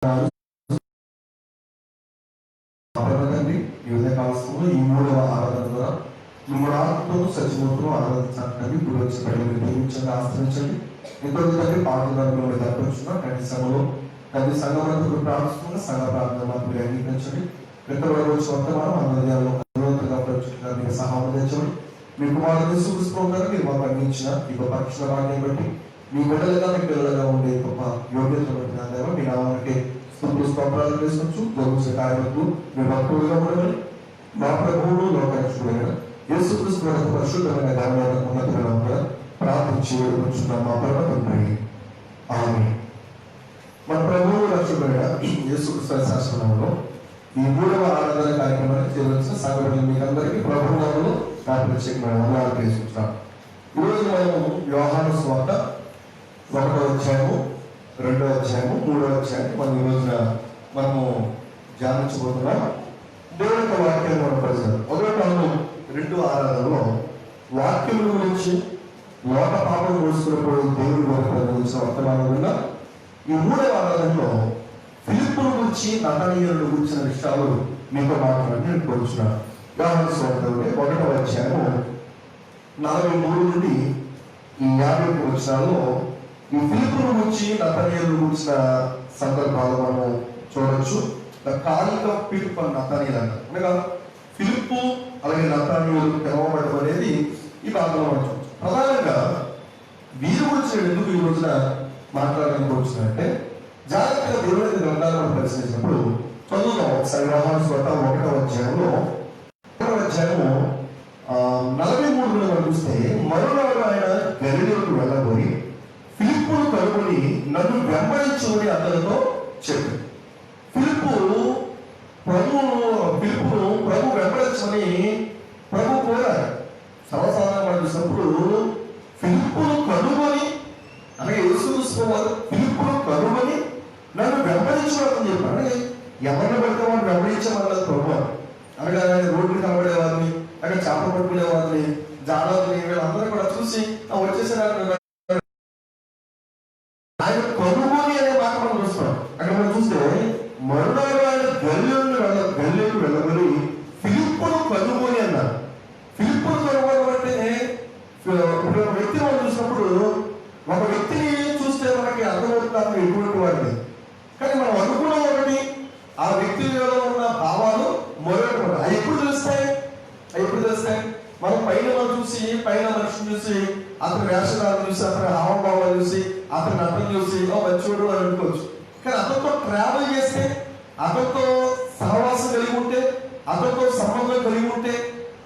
ఈ ఉదయకాల సమయంలో ఈ మూడవ ఆరాధన ద్వారా మిమ్మల్ని ఆత్మతో సచివతను ఆరాధించాలని ఇప్పుడు వచ్చి ప్రజలు దీవించండి, ఆశ్రయించండి. ఎంతో తండ్రి పాటలు మిమ్మల్ని దర్పించిన కంటి సభలో కంటి సంఘమంతా ప్రార్థిస్తున్న సంఘ ప్రార్థన మీరు అంగీకరించండి. ఎంతవరకు వచ్చి వర్తమానం అందరిలో అనువంతంగా ప్రచుగా మీరు సహాయం తెచ్చండి. మీ కుమారుని చూసుకోగానే మీరు మాకు అందించిన ఈ గొప్ప అక్షర భాగ్యం బట్టి మీ బిడ్డలుగా మీ పిల్లలుగా ఉండే గొప్ప యోగ్యతలు బట్టి మీ నామానికి స్తోత్రాలు వేసుకోవచ్చు. గౌరవ కార్యములకు మీ భక్తులుగా ఉండమని మా ప్రభువును లోకరక్షకుడైన యేసుక్రీస్తు పరిశుద్ధమైన ఘనమైన ఉన్నతమైన ప్రార్థించి వేడుకుంటున్నాం మా పరమ తండ్రి. ఆమేన్. మన ప్రభువు రక్షకుడైన యేసుక్రీస్తు శాసనంలో ఈ మూడవ ఆరాధన కార్యక్రమానికి చేరవలసిన సంఘటనలు మీకు అందరికీ ప్రభుత్వంలో ప్రత్యేకమైన వందనాలు తెలుసుకుంటాం. ఈరోజు మనము యోహాను సువార్త 1వ అధ్యాయము, 2వ అధ్యాయము, 3వ అధ్యాయం మనం ఈ రోజున మనము ధ్యానించబోతున్నాం. దేవుని యొక్క వాక్యాన్ని మనం పరిచయం 1-2 ఆరాధనలో వాక్యముల గురించి లోక పాపం మోసుకున్నప్పుడు దేవుని గురించి వర్తమానం విన్నా. ఈ 3వ ఆరాధనలో ఫిలిప్పుల గురించి నతనీయులను గురించిన విషయాలు మీతో మాట్లాడి నేను కోరుచున్నాను. యోహాను సువార్త 1వ అధ్యాయము 43 నుండి 50 వచనాల్లో ఈ ఫిలిప్పుల గురించి నతనీయులను గురించిన సందర్భాలు మనం చూడొచ్చు. The calling of Philip and నతనీయులు అంటారు. అనగా ఫిలిప్పు అలాగే నతనీయులు పిలవబడడం అనేది ఈ భాగంలో మనం చూడొచ్చు. ప్రధానంగా వీరి గురించి నేను ఎందుకు ఈ రోజున మాట్లాడడానికి వచ్చినంటే, జాగ్రత్తగా దేవుని గ్రంథాలను పరిశీలించినప్పుడు చదువుతాం ఒకసారి. యోహాను సువార్త 1వ అధ్యాయంలో 43 మనం చూస్తే, మరునాడు ఆయన గలిలయకు వెళ్ళబోయి ఫిలిప్పును కనుగొని నన్ను వెంబడించుకొని అతనితో చెప్పాడు. ఫిలిప్పును ప్రభు వెంబడించమని ప్రభు కోరారు. సర్వసాధారణ మనం చూసినప్పుడు ఫిలిప్పును కనుగొని అలాగే యేసుక్రీస్తు వారు ఫిలిప్పును కనుగొని నన్ను వెంబడించమని చెప్పారు. ఎవరిని పడితే వాడిని వెంబడించమన్నది ప్రభు. అనగా రోడ్లు కనబడే వారిని, అక్కడ చేపలు పట్టుకునే వారిని, జాడల్ని, వీళ్ళందరూ కూడా చూసి వచ్చేసారు. ఆయన కనుగొని అనే మాట మనం చూస్తున్నాం. అక్కడ మనం చూస్తే మరునాడు ఆయన గలిలయకు వెళ్ళబోయి ఫిలిప్పును కనుగొని అన్నారు. ఫిలిప్పును కనుగొనడం అంటే ఇప్పుడు ఒక వ్యక్తిని మనం చూసినప్పుడు ఒక వ్యక్తిని చూస్తే మనకి అర్థమవుతుంది ఎటువంటి వాడిని. కానీ మనం అనుకున్న ఒకటి, ఆ వ్యక్తిలో ఉన్న భావాలు మరొకటి. అవి ఎప్పుడు తెలుస్తాయి? మనం పైన చూసి, పైన మనిషిని చూసి, అతని వేషధాలను చూసి, అతని హావభావాలు చూసి, అతని అర్థం చూసి మంచోడు అని అనుకోవచ్చు. కానీ అతనితో ట్రావెల్ చేస్తే, అతనితో సహవాసం కలిగి ఉంటే, అతనితో సంబంధం కలిగి ఉంటే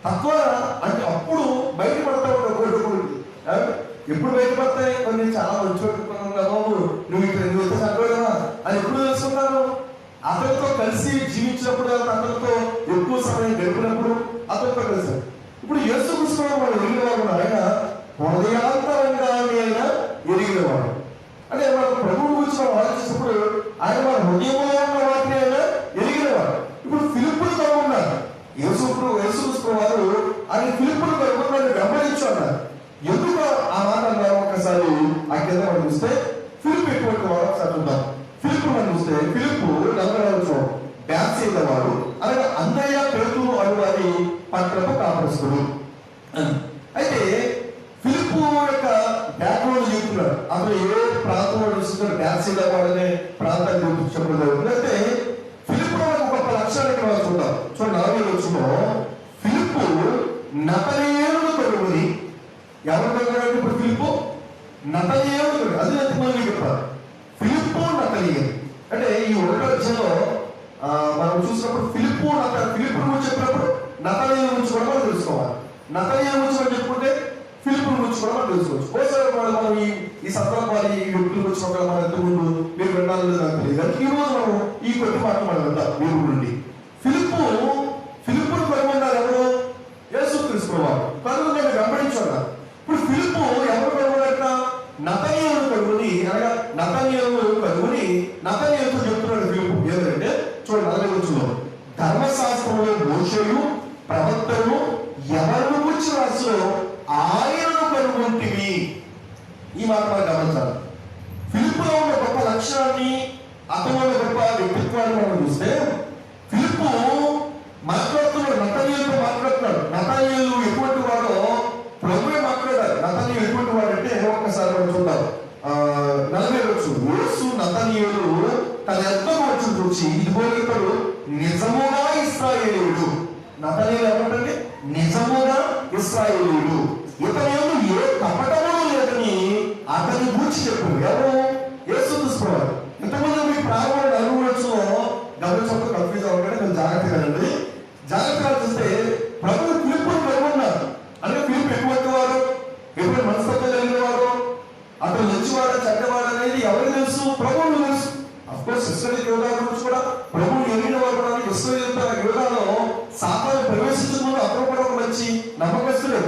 తద్వారా అంటే అప్పుడు బయటపడతా ఉంటాడు. ఎప్పుడు బయటపడతాయి? కొన్ని చాలా మంచోడు బాబు, నువ్వు ఇక్కడ ఎందుకు చదవడమా అని ఎప్పుడు తెలుసుకున్నాను? అతనితో కలిసి జీవించినప్పుడు, అతనితో ఎక్కువ సమయం గడిపినప్పుడు అతనితో కలిసి. ఇప్పుడు యేసుక్రీస్తు మనం ఎరిగినవాడు. ఆయన హృదయాంతరంగా ఆయన ఎరిగినవాడు. అంటే మన ప్రభువు గురించి మనం ఆలోచించినప్పుడు ఆయన మన హృదయంలో ఉన్న వాటిని ఆయన ఎరిగినవాడు. ఇప్పుడు ఫిలిప్పులు కనుగొన్నారు. యేసుక్రీస్తు వారు ఆయన ఫిలిప్పులు కనుగొని వెంబడించు అన్నారు. ఎందుకు ఆ మాట అన్నారు? ఒకసారి ఆ కింద మనం చూస్తే ఫిలిప్ ఎటువంటి వాడు ఒకసారి చూద్దాం. ఫిలిప్ మనం చూస్తే ఫిలిప్పు 40వ బేత్సయిదా వాడు, అలాగే అంద్రయ, పేతురు అను వారి పట్టణపు కాపరస్తుడు. అయితే ఫిలిప్పు యొక్క బ్యాక్గ్రౌండ్ చెప్తున్నాడు. అతను ఏ ప్రాంతంలో చూస్తున్నాడు? బేత్సయిదా వాడనే ప్రాంతాన్ని చూపించడం జరుగుతుంది. అయితే ఫిలిప్పు ఒక గొప్ప లక్షణాన్ని ఇక్కడ చూద్దాం. చూడండి 40వ వచనంలో ఫిలిప్పు నతనీయులను కనుగొని, ఎవరు కనుగొన్నాడు? ఇప్పుడు ఫిలిప్పు నతనీయులను కనుగొని, అది ఎంత మంది చెప్పారు? ఫిలిప్పు నతనీయులు అంటే ఈ 1వ అధ్యాయంలో మనం చూసినప్పుడు ఫిలిప్పు గురించి చెప్పినప్పుడు నతనీయుల గురించి కూడా మనం తెలుసుకోవాలి. నతనీయుల గురించి మనం చెప్పుకుంటే ఫిలిప్పు గురించి కూడా మనం తెలుసుకోవచ్చు. ఒకసారి మనం ఈ సందర్భాలు ఈ వ్యక్తుల గురించి ఒక మనం ఎంతకుముందు మీరు విన్నాను నాకు తెలియదు. కానీ ఈ రోజు మనం ఈ కొద్ది మాటలు మనం విందాం మీరు నుండి. ఫిలిప్పును కనుగొన్నారు ఎవరు? యేసుక్రీస్తు వారు. కనుగొని నేను వెంబడించాడు. ఇప్పుడు ఫిలిప్పు ఎవరు కనుగొన్నారట? నతనీయులను కనుగొని, అనగా నతనీయులను కనుగొని నతనీయులతో చెప్తున్నాడు ఫిలిప్పు. ఏంటంటే చూడండి 40వ వచనంలో, ధర్మశాస్త్రంలో మోషేయు ప్రవక్తలు ఎవరిని గురించి రాసినో ఆయనను కనుగొంటివి. ఈ మాట మనం గమనించాలి. ఫిలిప్పులో ఉన్న గొప్ప లక్షణాన్ని అతను గొప్ప వ్యక్తిత్వాన్ని మనం చూస్తే ఫిలిప్పు మాట్లాడుతున్నాడు, నతనీయులతో మాట్లాడుతున్నాడు. నతనీయులు ఎటువంటి వాడో ప్రభువే మాట్లాడారు. నతనీయులు ఎటువంటి వాడు అంటే ఒక్కసారి మనం చూద్దాం. 40 వచ్చు. యేసు నతనీయులు తన ఎంతకు వచ్చి చూసి, ఇదిగో ఇతడు నిజముగా ఇశ్రాయేలీయుడు. నతనీయులు ఏమంటే నిజముగా ఇశ్రాయేలీయుడు, ఇతని ఏ కపటము లేదని అతని గురించి చెప్పారు. ఎవరు? యేసు క్రీస్తు. ఇంతకుముందు మీ ప్రారంభంలో 40 వచ్చులో గమనించడం కన్ఫ్యూజ్ అవ్వగానే కొంచెం జాగ్రత్తగా అండి. జాగ్రత్తగా చూస్తే ప్రభువు ఫిలిప్పును కనుగొన్నారు. అంటే ఫిలిప్ ఎటువంటి వారు, ఎప్పుడు మనస్తత్వం కలిగిన వారు, అతను మంచివాడు చెడ్డవాడు అనేది ఎవరికి తెలుసు? ప్రభువుకు తెలుసు. అఫ్కోర్స్ ఇశ్రాయేలు యోధాల గురించి కూడా ప్రభువుని ఎరిగిన వారు కూడా. ఇశ్రాయేలు యోధాలో సాతాను ప్రవేశించకుండా అతను కూడా ఒక మంచి నమ్మకస్తుడే.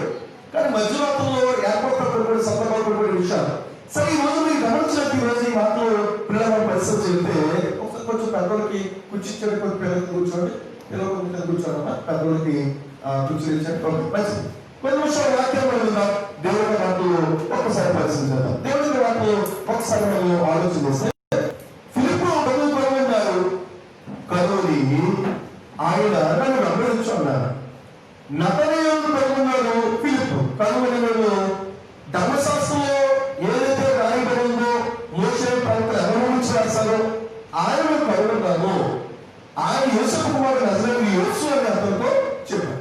కానీ మధ్యలో అతను ఏర్పడుతున్నటువంటి సందర్భాలు విషయాలు. సరే, ఈ రోజు మీరు గమనించినట్టు ఈ రోజు ఈ మాటలు పిల్లల పరిస్థితి చెప్తే ఒకసారి కొంచెం పెద్దోళ్ళకి కూర్చించండి, కొంచెం పిల్లలకి కూర్చోండి, పిల్లలు కొంచెం కూర్చోనమ్మా, పెద్దోళ్ళకి కూర్చోండి. మంచిది. కొన్ని నిమిషాలు వాక్యం వెళ్దాం. దేవుడి మాటలు ఒక్కసారి పరిశీలించాం. దేవుడి మాటలు ఒకసారి మనం ఆలోచన చేస్తే ఫిలిప్పు ప్రభువు కనుగొన్నారు. కనుగొని ఆయన నన్ను వెంబడించు అన్నారు. నతనీయులను కనుగొన్నాడు ఫిలిప్పు. కనుగొని ధర్మశాస్త్రంలో ఏదైతే రాయబడి ఉందో, మోషే ప్రవక్తలు ఎవరి గురించి రాశారో ఆయనను కనుగొన్నాను. ఆయన యోసేపు కుమారుడు నజరేయుడు యేసు అని అతనితో చెప్పారు.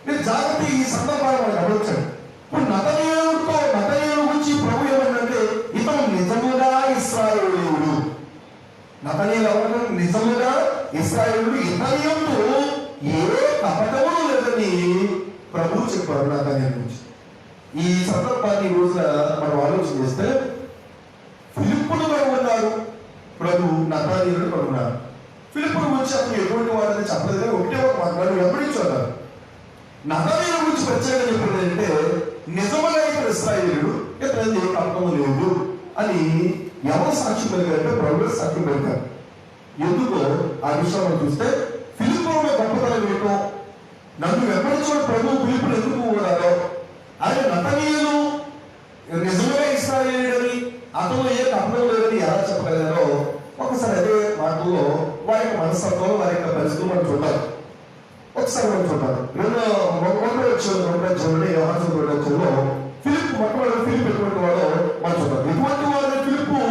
మీరు జాగ్రత్త ఈ సందర్భాన్ని మనం గమనించండి. ఇప్పుడు నతనీయుల గురించి ప్రభు ఏమంటే ఇతను నిజముగా ఇశ్రాయేలీయుడు. నతనీయులు ఎవరు? నిజముగా ఇశ్రాయేలీయుడు, ఇతని యందు ఏ కపటము లేదని ప్రభు చెప్పారు నతనీయుల గురించి. ఈ సందర్భాన్ని ఈ రోజున మనం ఆలోచన చేస్తే ఫిలిప్పును కనుగొన్నారు ప్రభు, నతనీయులను కనుగొన్నారు. ఫిలిప్పును గురించి అతను ఎటువంటి వాడని చెప్పలేదు, ఒకటే ఒక మాట్లాడు వెంబడించున్నారు. నతనీయుల గురించి ప్రత్యేకంగా చెప్పేది అంటే నిజముగా ఇతను ఇశ్రాయేలీయుడు, ఇతను ఏ కపటము లేదు అని ఎవరు సాక్ష్యం పెరిగారంటే ప్రభు సాక్ష్యం పెరిగారు. ఎందుకో ఆ విషయంలో చూస్తే ఫిలిప్పులో గొప్పతనం ఏంటో, నన్ను వెంబడించిన ప్రభు ఫిలిప్పులు ఎందుకు కూడారో, ఆయన నతనీయులు నిజంగా ఇశ్రాయేలీయుడని అతను ఏ కపటం లేదని ఎలా చెప్పగలిగారో ఒకసారి అదే మాటల్లో వారి యొక్క మనస్తత్వం, వారి యొక్క పరిస్థితులు మనం చూడాలి. ఒకసారి మనం చూడాలి. ఫిలిప్ మొట్టమొదటి ఫిలిప్ ఎటువంటి వాడో మనం చూడాలి. ఎటువంటి వారిని ఫిలిప్పు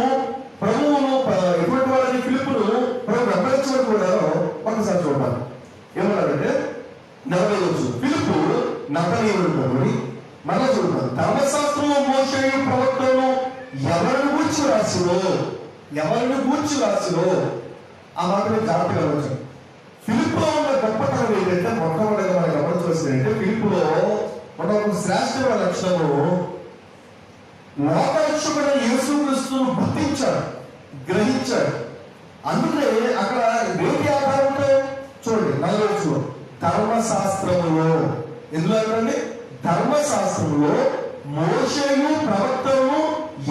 ప్రభువును, ఎటువంటి వారిని ఫిలిప్పును ప్రభు వెంబడించడం కూడా ఒకసారి చూడాలి. ఏమన్నారంటే 40 వచ్చు. ఫిలిప్పు నతనీయులను కనుగొని మళ్ళా చూడాలి. ధర్మశాస్త్రంలో మోషేయు ప్రవక్తలను ఎవరిని గూర్చి రాసిరో ఆ మాటని జాగ్రత్తగా గమనించండి. ఫిలిప్పులో ఉన్న గొప్పతనం ఏంటంటే మొట్టమొదటిగా మనం గమనించవలసింది ఏంటంటే ఫిలిప్పులో ఒక శ్రేష్టమైన లక్షణము లోకరక్షకుడైన యేసుక్రీస్తును గుర్తించాడు, గ్రహించాడు. అందుకనే అక్కడ వేటి ఆధారంతో చూడండి 40 ధర్మశాస్త్రములో, ఎందులో అంటే ధర్మశాస్త్రంలో మోషేయు ప్రవక్తలను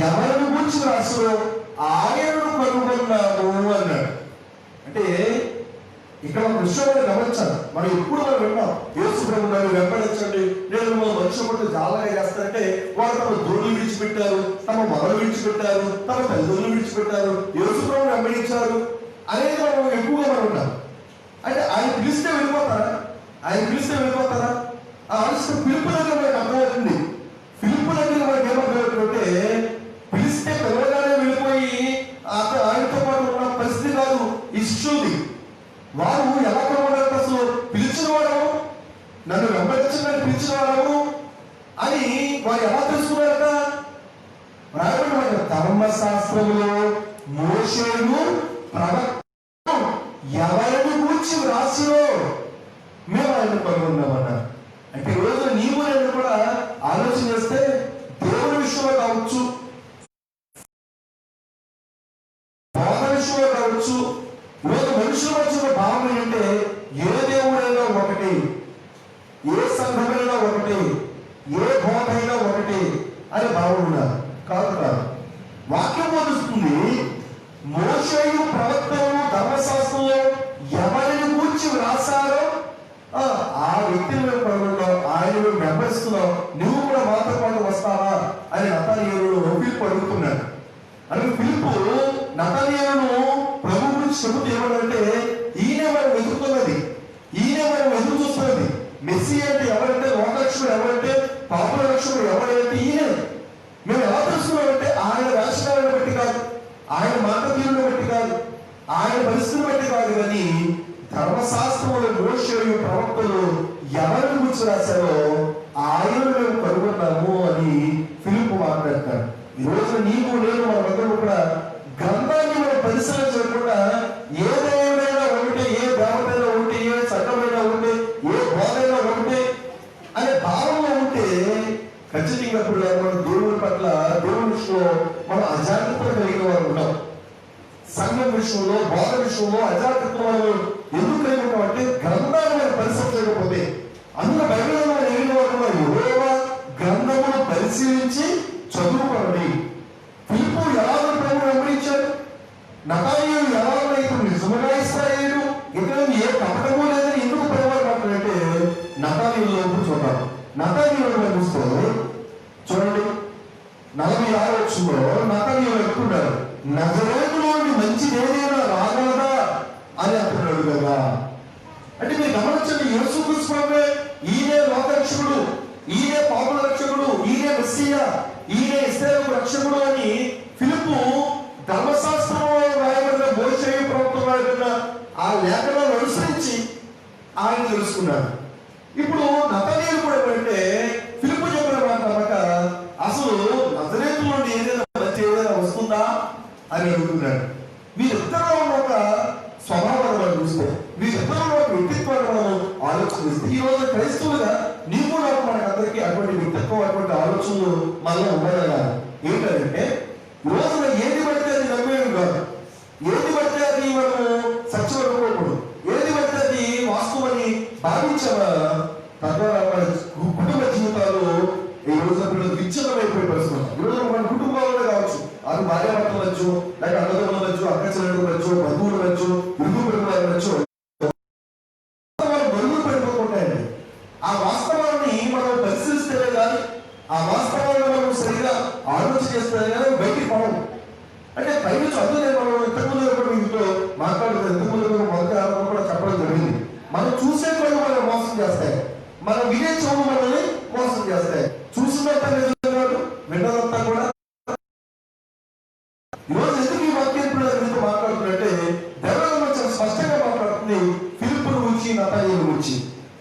ఎవరిని గురించి రాసిరో ఆయనను కనుగొన్నాము అన్నాడు. అంటే ఇక్కడ ఒక విషయాన్ని గమనించాలి. మనం ఎప్పుడు మనం విన్నాం యేసు ప్రభువును వెంబడించండి, నేను మనుషులు జాలగా చేస్తారంటే వాళ్ళు తమ దూరులు విడిచిపెట్టారు, తమ మొదలు విడిచిపెట్టారు, తమ తల్లిదండ్రులు విడిచిపెట్టారు, యేసు ప్రభువును వెంబడించారు అనేది మనం ఎక్కువగా మనం ఉన్నాం. అంటే ఆయన పిలిస్తే వెళ్ళిపోతారా? ఆ ఆలోచన ఫిలిప్పు దగ్గర మనకు అర్థమవుతుంది. ఫిలిప్పు దగ్గర మనకి ఏమర్థమవుతుందంటే పిలిస్తే పిలవగానే వెళ్ళిపోయి ఆయనతో పాటు ఉన్న పరిస్థితి కాదు ఇష్యూది. వారు ఎలా కనుగొన్నారు? అసలు పిలిచిన వాడము, నన్ను వెంబడించడానికి పిలిచిన వాడము అని వారు ఎలా తెలుసుకున్నారట? రాయబడిన ధర్మశాస్త్రములో మోషేయు ప్రవక్తలు ఎవరిని గూర్చి రాసిరో మేము ఆయన కనుగొన్నామన్నారు. అంటే ఈ రోజు నీవు నేను కూడా ఆలోచన చేస్తే దేవుని విషయంలో కావచ్చు, బోధ విషయంలో కావచ్చు, ఈరోజు మనుషుల మధ్య భావన ఏంటంటే ఏ దేవుడైనా ఒకటి, ఏ సంఘమైనా ఒకటి, ఏ బోధ అయినా ఒకటి అని భావన ఉన్నారు. కాదు. వాక్యం బోధిస్తుంది మోషేయు ప్రవక్తలు ధర్మశాస్త్రంలో ఎవరిని గూర్చి రాశారో ఆ వ్యక్తిని మేము కనుగొన్నాం, ఆయన మేము వెంబడిస్తున్నాం, నువ్వు కూడా మాతో పాటు వస్తావా అని నతనీయులను ఫిలిప్పు అడుగుతున్నాడు. అంటే ఫిలిప్పు నతనీయులను ప్రభు మెస్సీ అంటే ఎవరంటే, లోకరక్షకుడు ఎవరంటే, పాపుల రక్షకుడు ఎవరంటే ఈయన. మేము ఎలా తెలుసుకున్నామంటే ఆయన రాష్ట్రాలను బట్టి కాదు, ఆయన మాట తీరును బట్టి కాదు, ఆయన పరిస్థితిని బట్టి కాదు, కానీ ధర్మశాస్త్రంలో మోషే ప్రవక్తలు ఎవరిని గురించి రాశారో ఆయనను మేము కనుగొన్నాము అని ఫిలిప్పు మాట్లాడతారు. ఈ రోజు నీకు నేను మనమందరం కూడా గ్రంథాన్ని మనం పరిశీలన చేయకుండా ఏదేమైనా ఉంటే, ఏ దేవతైనా ఉంటే, ఏ చట్టమైనా ఉంటే, ఏ బోధైనా ఉంటే అనే భావంలో ఉంటే ఖచ్చితంగా మనం దేవుని పట్ల, దేవుని విషయంలో మనం అజాగ్రత్త కలిగిన వారు ఉన్నాం. సంఘం విషయంలో, బోధ విషయంలో అజాగ్రత్త మనం ఎందుకు కలిగి ఉంటాం అంటే గ్రంథాన్ని మనం పరిశీలన చేయకపోతే. అందులో బైబిల్లో యెహోవా గ్రంథమును పరిశీలించి చదువుకోండి. ఫిలిప్పు ఎలా ప్రభువు వెంబడించాడు, నతానీయులు ఎలా ఇప్పుడు నిజముగా ఇశ్రాయేలు, ఇక్కడ ఏ కపటము లేదని ఎందుకు ప్రభువు మాట్లాడంటే నతానీయుల లోపు చూద్దాం. నతానీయులు చూస్తే చూడండి 46వ వచనంలో నతానీయులు చెప్తున్నారు, నజరేతులోని మంచిది ఏదైనా రాగలదా అని అంటున్నాడు కదా. అంటే మీరు గమనించండి, యేసుక్రీస్తు ప్రభువే ఈయనే లోకరక్షకుడు, ఈయనే పాపుల రక్షకుడు, ఈయనే మెస్సీయా, ఈయనే ఇశ్రాయేలు రక్షకుడు అని ఫిలిప్పు ధర్మశాస్త్రంలో రాయబడిన మోషే ప్రవక్తలు రాయబడిన ఆ లేఖనాలను అనుసరించి ఆయన తెలుసుకున్నాడు. ఇప్పుడు నతనీయులు కూడా ఏంటంటే ఫిలిప్పు చెప్పిన మాట అన్నమాట, అసలు నజరేతు నుండి ఏదైనా మంచి ఏదైనా వస్తుందా అని అడుగుతున్నాడు. వీరిద్దరూ ఉన్న ఒక స్వభావాన్ని మనం చూస్తే, వీరిద్దరూ ఒక వ్యక్తిత్వాన్ని మనం ఆలోచిస్తే, ఈ రోజు క్రైస్తవులుగా నీకు నాకు మనకందరికీ అటువంటి వ్యక్తిత్వం, అటువంటి ఆలోచనలు మనలో ఉన్నాయా? ఏంటంటే ఈ రోజున ఏది పడితే అది నమ్మేది కాదు, ఏది పడితే అది మనము సత్యం అనుకోకూడదు, ఏది పడితే అది వాస్తవని భావించామా తద్వారా మన కుటుంబ జీవితాలు ఈ రోజు విచ్ఛిన్నమైపోయి పరిస్థితులు. ఈరోజు మన కుటుంబాల్లో కావచ్చు, అది భార్యాభర్తలు వచ్చు, లేక అన్నదమ్ములు వచ్చు, అక్క చెల్లెలు వచ్చు, బంధువులు వచ్చు, ఇరుగు పొరుగులు వచ్చు, బంధువులు పడిపోతుంటాయండి. ఆ వాస్తవాన్ని మనం పరిశీలిస్తేనే కానీ, ఆ వాస్తవాన్ని మనం సరిగా ఆలోచన చేస్తేనే కానీ బయటికి పడము. అంటే పై నుంచి అందులో మనం ఇంతకుముందు ఇంట్లో మాట్లాడుతుంది, ఇంతకుముందు మొదటి ఆరంభం కూడా చెప్పడం జరిగింది. మనం చూసే కళ్ళు మనం మోసం చేస్తాయి, మనం వినే చెవులు మనల్ని మోసం చేస్తాయి. చూసినంత నిజం కాదు, విన్నదంతా కూడా. ఈరోజు ఎందుకు ఈ వాక్యం మీతో మాట్లాడుతున్నట్టే దేవాలయం చాలా స్పష్టంగా మాట్లాడుతుంది ఫిలిప్పుల గురించి, నతానీయుల గురించి.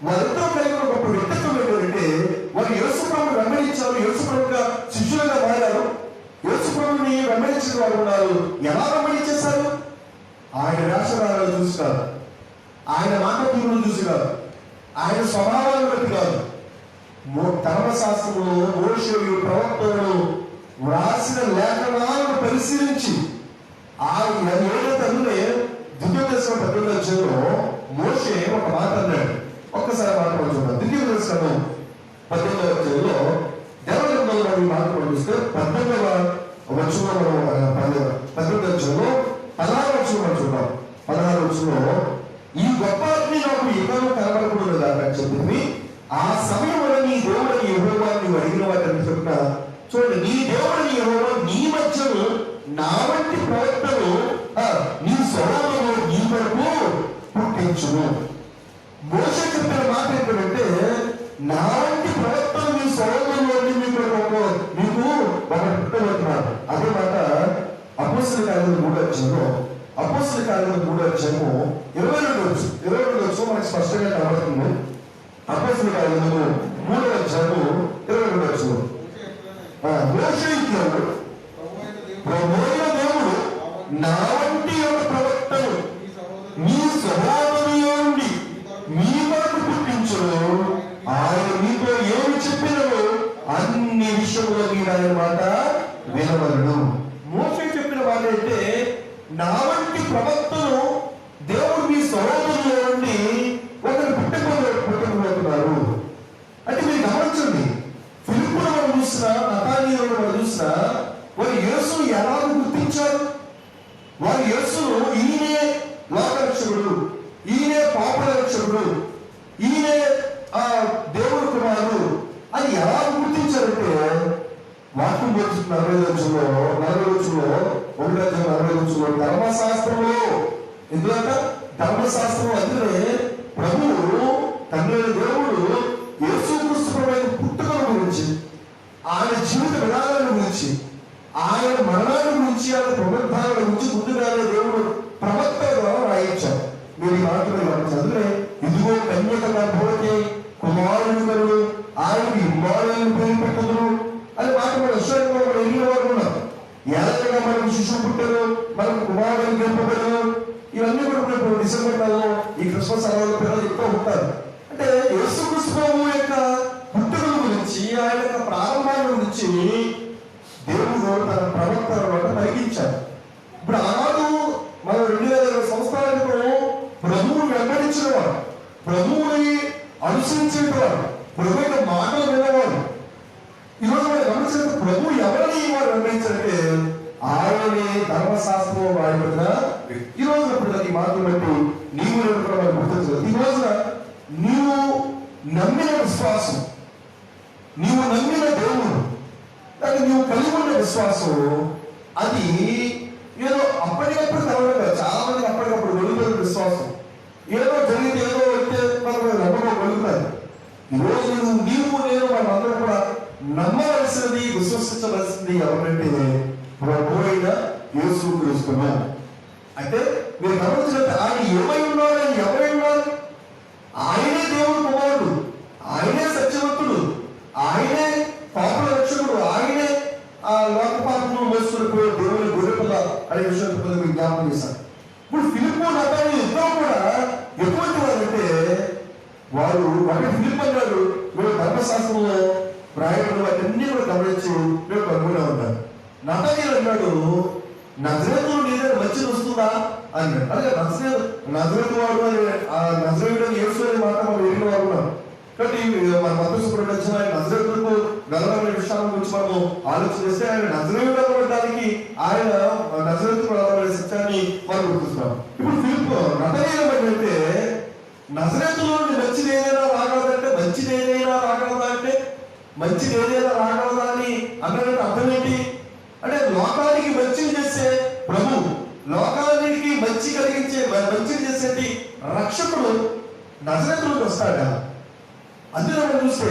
వారిద్దరూ కలిగిన గొప్ప వ్యక్తిత్వం ఏంటంటే వారు యేసుప్రభువుని వెంబడించారు, యేసుప్రభువుగా శిష్యులుగా మారారు, యేసుప్రభువుని వెంబడించిన వారు ఉన్నారు. ఎలా వెంబడించేశారు? ఆయన వేషధారాలు చూసి కాదు, ఆయన మాట తీరును చూసి కాదు, ఆయన స్వభావాలను బట్టి కాదు, ధర్మశాస్త్రంలో మోషే ప్రవక్తలు వ్రాసిన లేఖనాలను పరిశీలించి ఆయన ఏదైతే అందులో ద్వితీయోపదేశం 18వ అధ్యాయంలో మోషే ఒక మాట అన్నాడు. ఒక్కసారి మాట చూద్దాం. ద్వితీయోపదేశం 18వ అధ్యాయంలో దేవగ్రంథంలో మాట చూస్తే 18వ వచనంలో 18వ అధ్యాయంలో 16వ వచనం చూద్దాం. 16వ వచనంలో ఈ గొప్ప అగ్ని నాకు ఎన్నో కనబడకూడదు అని చెప్పింది. ఆ సమయంలో నీ దేవుడిని యెహోవా నువ్వు అడిగిన వాటిని చెప్పిన చూడండి, నీ దేవుడిని యెహోవా నీ మధ్యను నా వంటి ప్రవక్తను నీ స్వభావంలో నీ వరకు పుట్టించును. మోషే చెప్పిన మాట ఏంటంటే నా వంటి ప్రవక్తను నీ స్వభావంలో మీకు ఒకటి పుట్టబడుతున్నారు. అదే మాట అపోస్తలుల కార్యములు 3వ అధ్యాయంలో, అపోస్తలుల కార్యములు 3వ అధ్యాయము 22వ వచనం మనకు స్పష్టంగా కనబడుతుంది. అపోస్తలుల కార్యములు 3వ అధ్యాయము 22వ వచనం, మోషే ఇచ్చాడు, ప్రభువైన దేవుడు నా వంటి ఒక ప్రవక్తను మీ స్వభావంలో నుండి మీ వరకు పుట్టించును, ఆయన మీతో ఏమి చెప్పినో అన్ని విషయంలో మీరు ఆయన మాట వినవలను. మోషే చెప్పిన వాళ్ళైతే నా వంటి ప్రవక్తను దేవుడు మీ స్వభావంలో నుండి ఒకరు పుట్టబోతున్నారు. అంటే మీరు గమనించండి, ఫిలిప్పును మనం చూసినా, నతానీయులను మనం చూసినా వారు యేసును ఎలా గుర్తించారు? వారు యేసును ఈయనే లోకరక్షకుడు, ఈయనే పాపుల రక్షకుడు, ఈయనే దేవుడు కుమారుడు అని ఎలా గుర్తించారంటే వాక్యం పోతుంది 40 రోజుల్లో 1 రోజుల్లో ధర్మశాస్త్రంలో, ఎందుకంటే ధర్మశాస్త్రం అందులో ప్రభువు తండ్రి అయిన దేవుడు యేసుక్రీస్తు ప్రభువైన పుట్టుకల గురించి, ఆయన జీవిత విధానాల గురించి, ఆయన మరణాల గురించి, ఆయన పునరుద్ధానాల గురించి ముందుగానే దేవుడు ప్రవక్త ద్వారా రాయించారు. మీరు ఈ మాటలు చదివే, ఇదిగో కన్యక గర్భవతి కుమారుడు కలుడు, ఆయనకి ఇమ్మానుయేలు పేరు పెట్టదురు అని మాట మన విషయంలో మనం ఎన్ని వారు ఉన్నారు. ఎలాగైనా మనకు శిశువు పుట్టారు, మనకు కుమారుడు గర్భపడరు, ఇవన్నీ కూడా ఇప్పుడు డిసెంబర్ నెలలో ఈ క్రిస్మస్ సెలవుల పిల్లలు చెప్తూ ఉంటారు. అంటే యేసుక్రీస్తు ప్రభువు యొక్క పుట్టుకల గురించి, ఆయన యొక్క ప్రారంభాల గురించి దేవుడు తన ప్రవక్తలను పలికించారు. ఇప్పుడు ఆనాడు మనం 2020 సంవత్సరాల క్రితం ప్రభువుని వెంబడించిన వాడు, ప్రభువుని అనుసరించేవాడు, ప్రభు యొక్క మాటలు వినేవాడు. ఈరోజు మనం గమనించిన ప్రభు ఎవరిని వాడు వెంబడించారంటే ఆయనే ధర్మశాస్త్రం వాడిన. ఈ రోజున ఈ మాటలు బట్టి నీవు కూడా గుర్తించలేదు. ఈ రోజున నీవు నమ్మిన విశ్వాసం, నీవు నమ్మిన దేవుడు, కానీ నీవు కలిగి ఉన్న విశ్వాసం అది ఏదో అప్పటికప్పుడు కలవడం. చాలా మందికి అప్పటికప్పుడు వెలుగుతుంది విశ్వాసం. ఏదో జరిగితే ఏదో అయితే మనం నమ్మకం వెలుగుతారు. ఈరోజు నీవు నేను వాళ్ళందరూ కూడా నమ్మవలసినది, విశ్వసించవలసింది ఎవరంటే ప్రభు అయిన యేసుక్రీస్తును. అంటే మీరు గమనించినట్టు ఆయన ఏమై ఉన్నాడు, ఆయన ఎవరై ఉన్నారు? ఆయనే దేవుడు కుమారుడు, ఆయనే సత్యవంతుడు, ఆయనే పాపుల రక్షకుడు, ఆయనే ఆ లోక పాపమును మోసుకుని దేవుని గొర్రెపిల్ల అనే విషయం జ్ఞాపకం చేశారు. ఇప్పుడు ఫిలిప్పు నతానియేలు ఇద్దరు కూడా ఎటువంటి వారంటే వారు ఫిలిప్ అన్నాడు, మీరు ధర్మశాస్త్రంలో రాయడం వాటిన్నీ కూడా గమనించి మీరు కనుగొనే ఉంటారు. నతానియేలు అన్నాడు, నజరేతు నీ దగ్గర మంచిది వస్తుందా అన్నాడు. అలాగే నజరేతు వాడు అని ఆ నజరేయుడు యేసు అనే మాట మనం ఎరిగిన వారు ఉన్నాం. కాబట్టి మన మతసుకుడు వచ్చిన ఆయన నజరేతులకు గలవైన విషయాల గురించి మనము ఆలోచన చేస్తే ఆయన నజరేయుడు అనడానికి ఆయన నజరేతుకు గలవైన సత్యాన్ని మనం గుర్తిస్తున్నాం. ఇప్పుడు ఫిలిప్ నతనీయులు ఏంటంటే నజరేతులో నుండి మంచిది ఏదైనా రాగలదంటే, మంచిది ఏదైనా రాగలదా అంటే, మంచిది ఏదైనా రాగలదా అని అన్నట్టు అర్థం ఏంటి అంటే లోకానికి మంచిని చేసే ప్రభు, లోకానికి మంచి కలిగించే మంచిని చేసేటి రక్షకుడు నజరేతులోకి వస్తాడా? అందులో మనం చూస్తే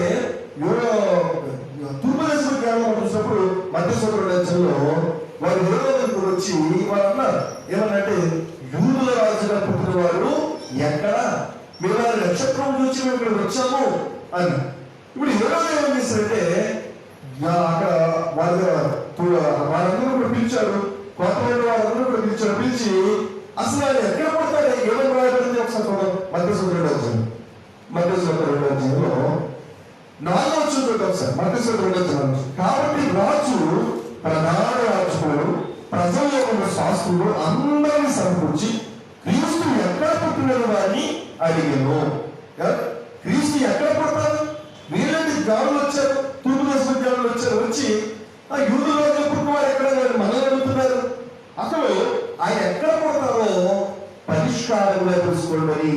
తూర్పు దేశం జ్ఞానం చూసినప్పుడు మధ్యస్వరుడు రాజ్యంలో వారు హేరోదుకు వచ్చి వారు అన్నారు ఏమన్నంటే, యూదుల రాజుగా పుట్టిన వారు ఎక్కడ, మేము వారి నక్షత్రం చూసి మేము ఇక్కడ వచ్చాము అని. ఇప్పుడు హేరోదు ఏమని చేశారంటే అక్కడ వారందరూ కూడా పిలిచారు, కొత్తమైన వారందరూ కూడా పిలిచి అసలు ఆయన ఎక్కడ పడతాడు, ఏమని రాయబడింది ఒకసారి చూడండి. మధ్యస్వరుడు రాజ్యం, మధ్యస్వరుడు రాజ్యంలో 4వ వచనం ఒకసారి. మధ్యస్వరుడు రాజ్యం. కాబట్టి రాజు ప్రధాన యాజకులు ప్రజల్లో ఉన్న శాస్త్రులు అందరినీ సమకూర్చి క్రీస్తు ఎక్కడ పుట్టినది వారిని అడిగాను. క్రీస్తు ఎక్కడ పుడతారు? వీళ్ళంటి జ్ఞానులు వచ్చారు, తూర్పు దేశం జ్ఞానులు వచ్చారు, వచ్చి ఆ యూదుల రోజు పుట్టిన వారు ఎక్కడ మనల్ని అడుగుతున్నారు. అసలు ఆయన ఎక్కడ పుడతారో పరిష్కారంగా తెలుసుకోండి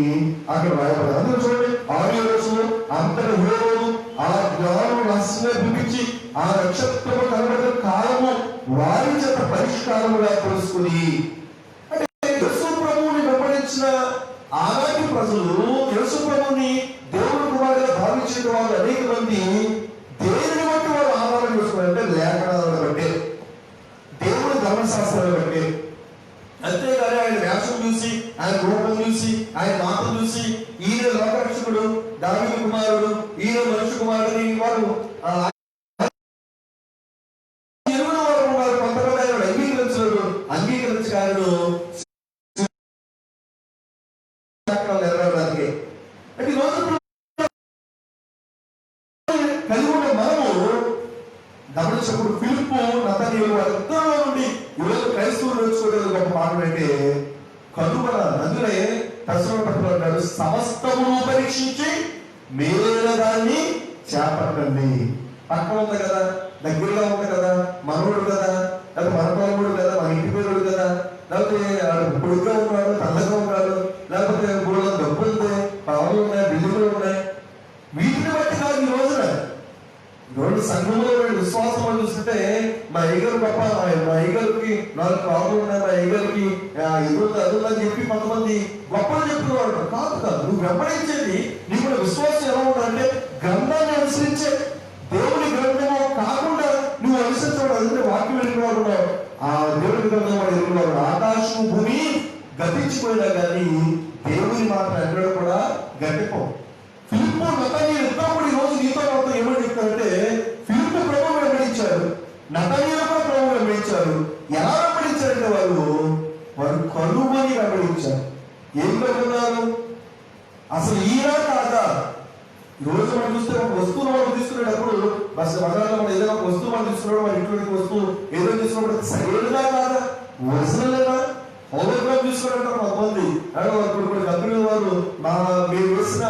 అక్కడ రాయబడారు. అందులో చూడండి 6వ వచనం, అంతటి హేరోదు ఆ జ్ఞానం రహస్యంగా పిలిపించి ఆ నక్షత్రము కనబడిన కాలము వారి చేత పరిష్కారముగా తెలుసుకుని. అంటే యేసు ప్రభువుని వెంబడించిన ఆనాటి ప్రజలు యేసు ప్రభువుని దేవుని కుమారుడిగా భావించిన వాళ్ళు అనేక మంది దేనిని బట్టి వాళ్ళు ఆధారం చేసుకోవాలంటే లేఖనాలను బట్టి, దేవుని ధర్మశాస్త్రాన్ని బట్టి. అంతేగాని ఆయన వేషం చూసి, ఆయన రూపం చూసి, ఆయన మాటలు చూసి ఈయన లోకరక్షకుడు, దావీదు కుమారుడు, ఈయన మనుష్య కుమారుడు వారు ఎరువుల వారు ఉన్నారు. కొంతమంది ఆయన అంగీకరించగాను నెరవేరడానికి. అంటే ఈరోజు కలిగి ఉన్న మనము గమనించినప్పుడు ఫిలిప్పు నతనీయులు వారిద్దరిలో నుండి ఈరోజు క్రైస్తవులు నేర్చుకోవడం గొప్ప పాఠం అంటే కనుగొన. అందులో దర్శనం పట్టుకున్నాడు, సమస్తమును పరీక్షించి మేలైన దాన్ని చేపట్టండి. పక్కన ఉంది కదా, దగ్గరగా ఉంది కదా, మనోడు కదా, లేకపోతే మన పొలముడు కదా, మన ఇంటి పేరుడు కదా, లేకపోతే పొడుగ్గా ఉన్నాడు, తెల్లగా ఉన్నాడు, లేకపోతే మూడు డబ్బు ఉంది, పవన్లు ఉన్నాయి, బిల్లులు ఉన్నాయి, వీటిని బట్టి కాదు ఈ రోజున ఎవరు సంఘంలో విశ్వాసం చూస్తుంటే మా అయ్యగారు గొప్ప, మా అయ్యగారికి 4 ప్రాబ్లం ఉన్నాయి, మా అయ్యగారికి ఎదురుందని చెప్పి కొంతమంది గొప్పలు చెప్తున్నారు. కాదు, నువ్వు వెంబడించేది నీ కూడా విశ్వాసం ఎలా ఉండాలంటే గ్రంథాన్ని అనుసరించే, దేవుని గ్రంథము కాకుండా నువ్వు అనుసరించడం. అంటే వాక్యం ఎదుగుతున్నావు, ఆ దేవుని గ్రంథం వాడు ఎదుగుతున్నాడు. ఆకాశం భూమి గతించిపోయినా కానీ దేవుని మాట ఎన్నడూ కూడా గట్టిపోవు. ఫిలిప్పు నతనీయులు ఇద్దరు కూడా ఈరోజు నీతో నాతో ఏమని చెప్తారంటే, ఫిలిప్పు ప్రభువుని వెంబడించారు, నతనీయులు కూడా ప్రభువుని వెంబడించారు. ఎలా వెంబడించారంటే వారు కనుగొని వెంబడించారు. ఏం కనుగొన్నారు? అసలు ఈయన కాదా? ఈరోజు మనం చూస్తే ఒక వస్తువును మనం తీసుకునేటప్పుడు బజార్లో మనం ఏదైనా ఒక వస్తువు మనం తీసుకున్నాడు, మన ఇంట్లో వస్తువు ఏదో తీసుకున్నప్పుడు సరైనదా కాదా, ఒరిజినలేదా, హోలోగ్రామ్ తీసుకున్నట్టు కొంతమంది ఇప్పుడు కంపెనీ వారు మీరు వేసిన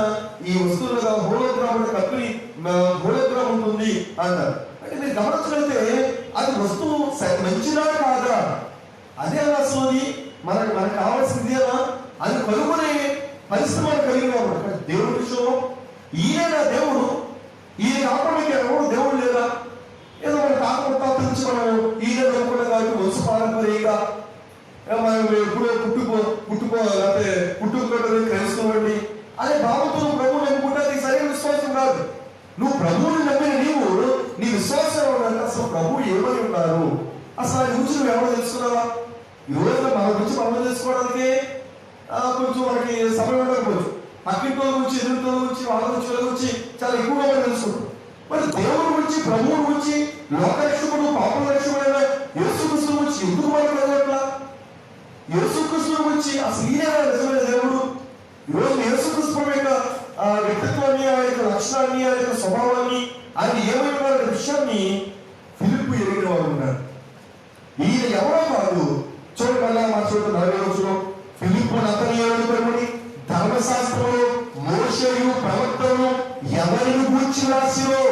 ఈ వస్తువులుగా హోలోగ్రామ్ అనే కంపెనీ హోలోగ్రామ్ ఉంటుంది అంటారు. అంటే మీరు గమనించినట్లయితే అది వస్తువు మంచిదా కాదా, అదే అసలు మనకు కావాల్సింది అలా అది కనుగొనే పరిశ్రమ కలిగిన దేవుడి విషయంలో ఈయన దేవుడు, ఈయన కాకుండా ఎవరు దేవుడు లేదా? ఏదో మన కాకుండా తెలిసి మనం ఈయన నమ్ముకున్నాం కాబట్టి వంశ పారంపర్యంగా మనం ఎప్పుడో లేకపోతే పుట్టుకని క్రైస్తవండి అనే భావంతో నువ్వు ప్రభువు నమ్ముకుంటే అది సరైన విశ్వాసం కాదు. నువ్వు ప్రభువుని నమ్మిన నీ విశ్వాసం ఉండాలి. అసలు ప్రభువు ఏమని ఉన్నారు, అసలు ఆయన గురించి నువ్వు ఎవరు తెలుసుకున్నావా? ఈ రోజు మన గురించి మనం తెలుసుకోవడానికి కొంచెం మనకి సమయం ఉండకపోవచ్చు. పక్కింటి గురించి, ఎదురుతో గురించి, వాళ్ళ గురించి చాలా ఎక్కువగా మనం తెలుసుకుంటాం. మరి దేవుడి గురించి, ప్రభువుని గురించి, లోక రక్షకుడు, పాపల రక్షకుడైన యేసుక్రీస్తు గురించి ఎందుకు మాట్లాడట్లా? యేసుక్రీస్తు గురించి అసలు ఈయన నిజమైన దేవుడు. ఈరోజు యేసుక్రీస్తు యొక్క వ్యక్తిత్వాన్ని, ఆ యొక్క లక్షణాన్ని, ఆ యొక్క స్వభావాన్ని, ఆయన ఏమైనా విషయాన్ని ఫిలిప్పు ఎరిగిన వాడు ఉన్నాడు. ఈయన ఎవరో కాదు. చూడండి, మళ్ళా మా చోటు 40 ఫిలిప్పు నతనీయులను కనుగొని ధర్మశాస్త్రంలో మోషేయు ప్రవక్తలు ఎవరిని గూర్చి రాసిరో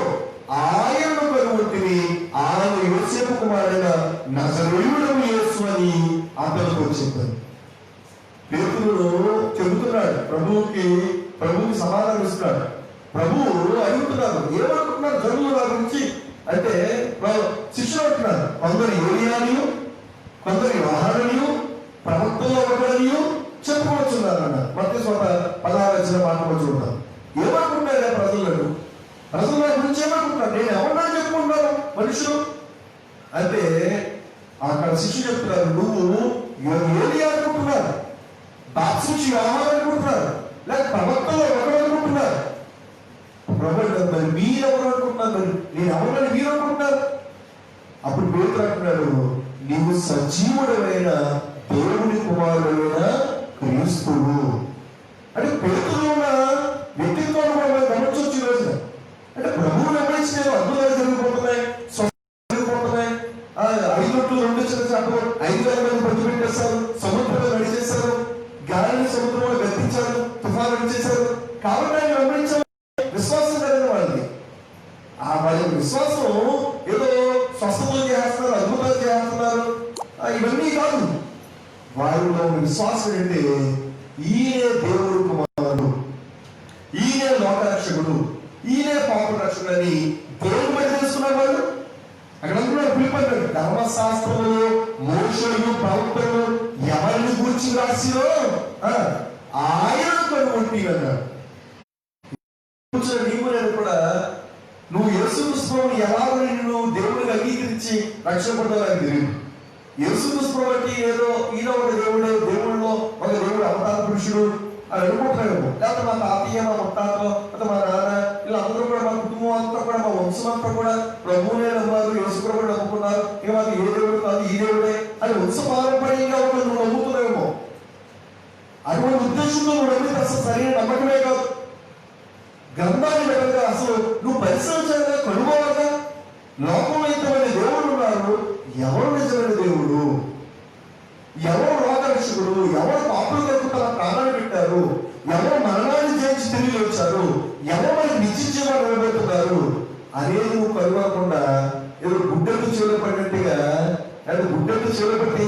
ఆయనను కనుగొంటిని, ఆయన యోసేపు కుమారుడైన నజరేయుడైన యేసు అని అతనితో చెప్పారు. పేతురు చెబుతున్నాడు, ప్రభువుకి సమాధానం ఇస్తున్నాడు. ప్రభువు అడుగుతున్నారు, ఏమనుకుంటున్నారు జరుగుల గురించి అంటే శిష్యులు అంటున్నారు, కొందరు ఏలియానియు, కొందరు యోహానునియు, ప్రవక్తల్లో ఒకరినియు చెప్పుకోవచ్చున్నారు అన్నారు. మత్తయి 16 మాటలు చూద్దాం. ఏమనుకుంటున్నారు ప్రజల గురించి ఏమనుకుంటున్నారు? నేను ఎవరన్నా చెప్పుకుంటాను మనుషులు అంటే అక్కడ శిష్యులు చెప్తున్నారు, నువ్వు ఏలియా అనుకుంటున్నారు, బాప్తిస్మ యోహాను అనుకుంటున్నారు, లేక ప్రవక్తల్లో ఒకరు అనుకుంటున్నారు. మరి మీరెవరు అనుకుంటున్నారు? నేను ఎవరని మీరు అనుకుంటున్నారు? అప్పుడు పేతురు అంటున్నాడు, నీవు సజీవుడమైన దేవుని కుమారుడైన క్రీస్తువు. అంటే పేతురులో ఉన్న వ్యక్తిత్వాన్ని కూడా మనం గమనించవచ్చు. ఈ రోజున అంటే ప్రభువుని వెంబడించిన అద్భుతాలు జరిగిపోతున్నాయి, జరిగిపోతున్నాయి. 5 చిన్న చేపలు 5,000 మంది పంచిపెట్టేస్తారు, సముద్రంలో నడిచేశారు, గాలిని సముద్రంలో గర్తించారు, తుఫాను నడిచేశారు. కాబట్టి ఆయన వెంబడించారు. విశ్వాసం కలిగిన వాళ్ళది వాళ్ళ విశ్వాసం ఏదో స్వస్థతలు చేస్తున్నారు, అద్భుతాలు చేస్తున్నారు, ఇవన్నీ కాదు. వారిలో విశ్వాసం ఏంటి? ఈయనే దేవుడు కుమారుడు, ఈయనే లోకరక్షకుడు, ఈయనే పాప రక్షకుడు అని దేవుడు బట్టి తెలుసుకున్నారు వాళ్ళు. అక్కడ అంటున్నారు ఫిలిప్పు అంటాడు, ధర్మశాస్త్రములు మోషేయు ప్రవక్తలు ఎవరిని గూర్చి రాసిరో ఆయన కనుగొంటి అన్నాడు. నీవు నేను కూడా నువ్వు యేసుక్రీస్తుని ఎలాగని నువ్వు దేవుడికి అంగీకరించి రక్షణ పొందాలని తెలియదు. యేసుక్రీస్తు బట్టి ఏదో ఈయన ఒక దేవుడిలో ఒక దేవుడు అవతార పురుషుడు అని అనుకుంటున్నాము. లేకపోతే మా తాతయ్య, మా ముత్తాత, లేకపోతే మా నాన్న, ఇలా అందరూ కూడా మా కుటుంబం అంతా కూడా, మా వంశం అంతా కూడా ప్రభువునే నమ్మారు, యేసు ప్రభువుని నమ్ముకున్నారు. ఇక మాకు ఏ దేవుడు కాదు, ఈ దేవుడే అని వంశ పారంపర్యంగా ఒక నువ్వు నమ్ముతున్నావేమో. అటువంటి ఉద్దేశంతో నువ్వు నమ్మితే అసలు సరైన నమ్మకమే కాదు. గ్రంథాన్ని పెట్టగా అసలు నువ్వు పరిశీలించగా కనుగోవగా లోకంలో ఇంతమంది దేవుడు ఉన్నారు, ఎవరు నిజమైన దేవుడు, ఎవరు లోకరక్షకుడు, ఎవరు పాపల కొరకు తన ప్రాణాలు పెట్టారు, ఎవరు మరణాన్ని జయించి తిరిగి వచ్చారు, ఎవరు మనకి నిశ్చయించేవారు నిలబెడుతున్నారు అనేది నువ్వు కనుగొనకుండా ఏదో గుడ్డెట్టు చెవులు పడినట్టుగా, అంటే గుడ్డెట్టు చెవులు పట్టి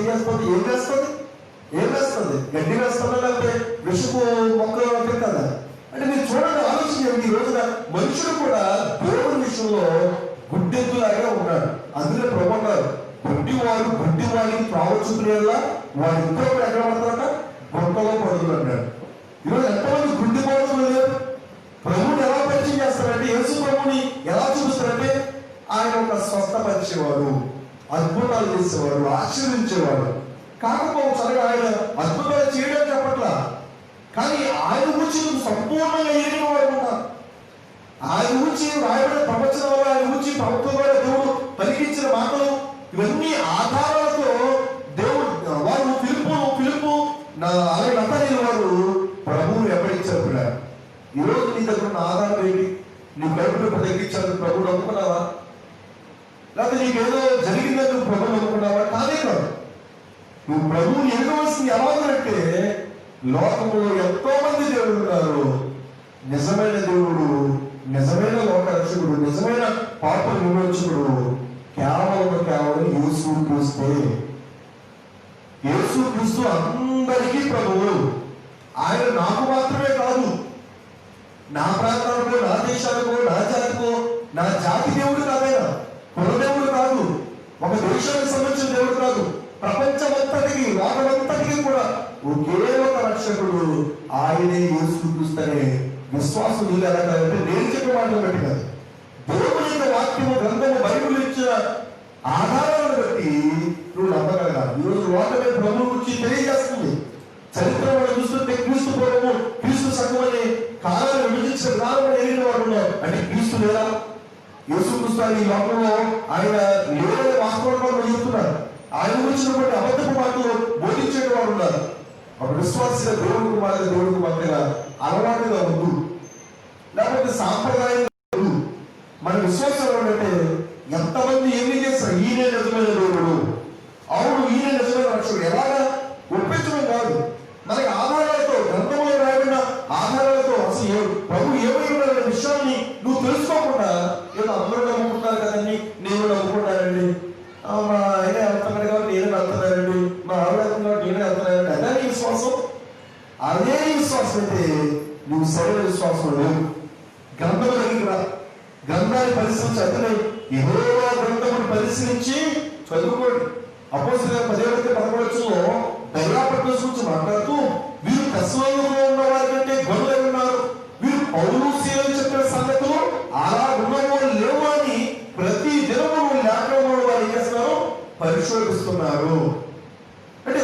ఏం చేస్తుంది? గడ్డి వేస్తుందా, లేకపోతే విషపు మొక్కలు అంటే కదా. అంటే మీరు చూడండి, ఆలోచన ఈ రోజున మనుషులు కూడా దేవుడి విషయంలో గుడ్డెద్దులాగా ఉన్నాడు. అందులో ప్రభు అన్నారు, గుడ్డి వాడికి త్రావ చూపునేలా వాడి ఇద్దరు ఎక్కడ పడతారట, గుంటలో పడుతుంది అన్నాడు. ఈరోజు ఎంతమంది గుడ్డి పడుతులు లేరు. ప్రభుని ఎలా పరిచయం చేస్తారంటే, యేసు ప్రభుని ఎలా చూపిస్తారంటే, ఆయన ఒక స్వస్థపరిచేవాడు, అద్భుతాలు చేసేవాడు, ఆశీర్వించేవాడు. కాకపోతే ఆయన అద్భుతాలు చేయడం చెప్పట్లా, కానీ ఆయన గురించి నువ్వు సంపూర్ణంగా ఎరిగిన వాడు ఉన్నారు. ఆయన గురించి రాయబడిన ప్రవచనం వల్ల, ఆయన గురించి ప్రభుత్వం ద్వారా దేవుడు పలికించిన మాటలు, ఇవన్నీ ఆధారాలతో దేవుడు వారు పిలుపు అలాగే నతనీయులు వారు ప్రభువును వెంబడించారు కూడా. ఈరోజు నీ దగ్గర ఉన్న ఆధారం ఏంటి? నీ కడుపును తగ్గించాలని ప్రభువు నమ్ముకున్నావా? లేకపోతే నీకేదో జరిగిందని నువ్వు ప్రభువు నమ్ముకున్నావా? కాదే కాదు. నువ్వు ప్రభువుని ఎరగవలసింది ఎలాగంటే, లోకంలో ఎంతో మంది దేవుడు ఉన్నారు. నిజమైన దేవుడు, నిజమైన లోకరక్షకుడు, నిజమైన పాప విమోచకుడు కేవలం యేసు క్రీస్తే. యేసు క్రీస్తు అందరికీ ప్రభువు. ఆయన నాకు మాత్రమే కాదు, నా ప్రాంతానికో, నా దేశానికో, నా జాతికో, నా జాతి దేవుడు కాదైనా, కులదేవుడు కాదు, ఒక దేశానికి సంబంధించిన దేవుడు కాదు, ప్రపంచమంతటికి, లోకమంతటికి కూడా ఒకే ఒక రక్షకుడు, ఆయనే యేసు క్రీస్తునే విశ్వాసం ఎలాగంటే నేను చెప్పే మాటలు బట్టి కాదు, దేవుని యొక్క వాక్యము, గ్రంథము, బైబిల్ ఇచ్చిన ఆధారాలను బట్టి నువ్వు నమ్మగలగాలి. ఈరోజు లోకమే ప్రభువు గురించి తెలియజేస్తుంది. చరిత్ర మనం చూస్తుంటే క్రీస్తు పూర్వము, క్రీస్తు సంఘమని కాలాన్ని విభజించిన విధానం ఎరిగిన వాడు ఉన్నారు. అంటే క్రీస్తు లేదా, యేసు క్రీస్తు ఈ లోకంలో ఆయన లేదని వాస్తవం మనం చెప్తున్నారు. ఆయన గురించినటువంటి అబద్ధపు మాటలు బోధించే వాడు ఉన్నారు. ఒక విశ్వాస దేవుడికి మధ్యగా అలవాటుగా ఉండు, లేకపోతే సాంప్రదాయంగా ఉండు. మన విశ్వాసం ఏంటంటే, ఎంతమంది ఎన్ని చేస్తారు, ఈయన నిజమైన దేవుడు, అవును ఈయన నిజమైన రక్షకుడు, ఎలాగా ఒప్పించడం కాదు, మనకి ఆధారాలతో, గ్రంథంలో రాయబడిన ఆధారాలతో అసలు ప్రభు ఏమై ఉన్నారనే విషయాన్ని నువ్వు తెలుసుకోకుండా, ఏదో అందరూ నమ్ముకుంటారు కదండి, నేను నమ్ముకుంటానండి, మా ఆయన వెళ్తున్నాడు కాబట్టి నేనే వెళ్తున్నానండి, మా ఆవిడ వెళ్తున్నా కాబట్టి నేనే వెళ్తున్నానండి, అదే నీ విశ్వాసం. అదే విశ్వాసం అయితే నువ్వు సరైన విశ్వాసం లేవు. గ్రంథం దగ్గర గ్రంథాన్ని పరిశీలించి, అతనే యెహోవా గ్రంథమును పరిశీలించి చదువుకోండి. అపోస్తలుల 10:11 దైవపట్ల గురించి మాట్లాడుతూ, వీరు తెస్సలోనికలో ఉన్న వారి కంటే గొర్రెలై ఉన్నారు, వీరు పౌలు సీలలు చెప్పిన సంగతులు అలా ఉన్నవారు లేవు అని ప్రతి దినము లేఖనంలో వారు ఏం చేస్తున్నారు, పరిశోధిస్తున్నారు. అంటే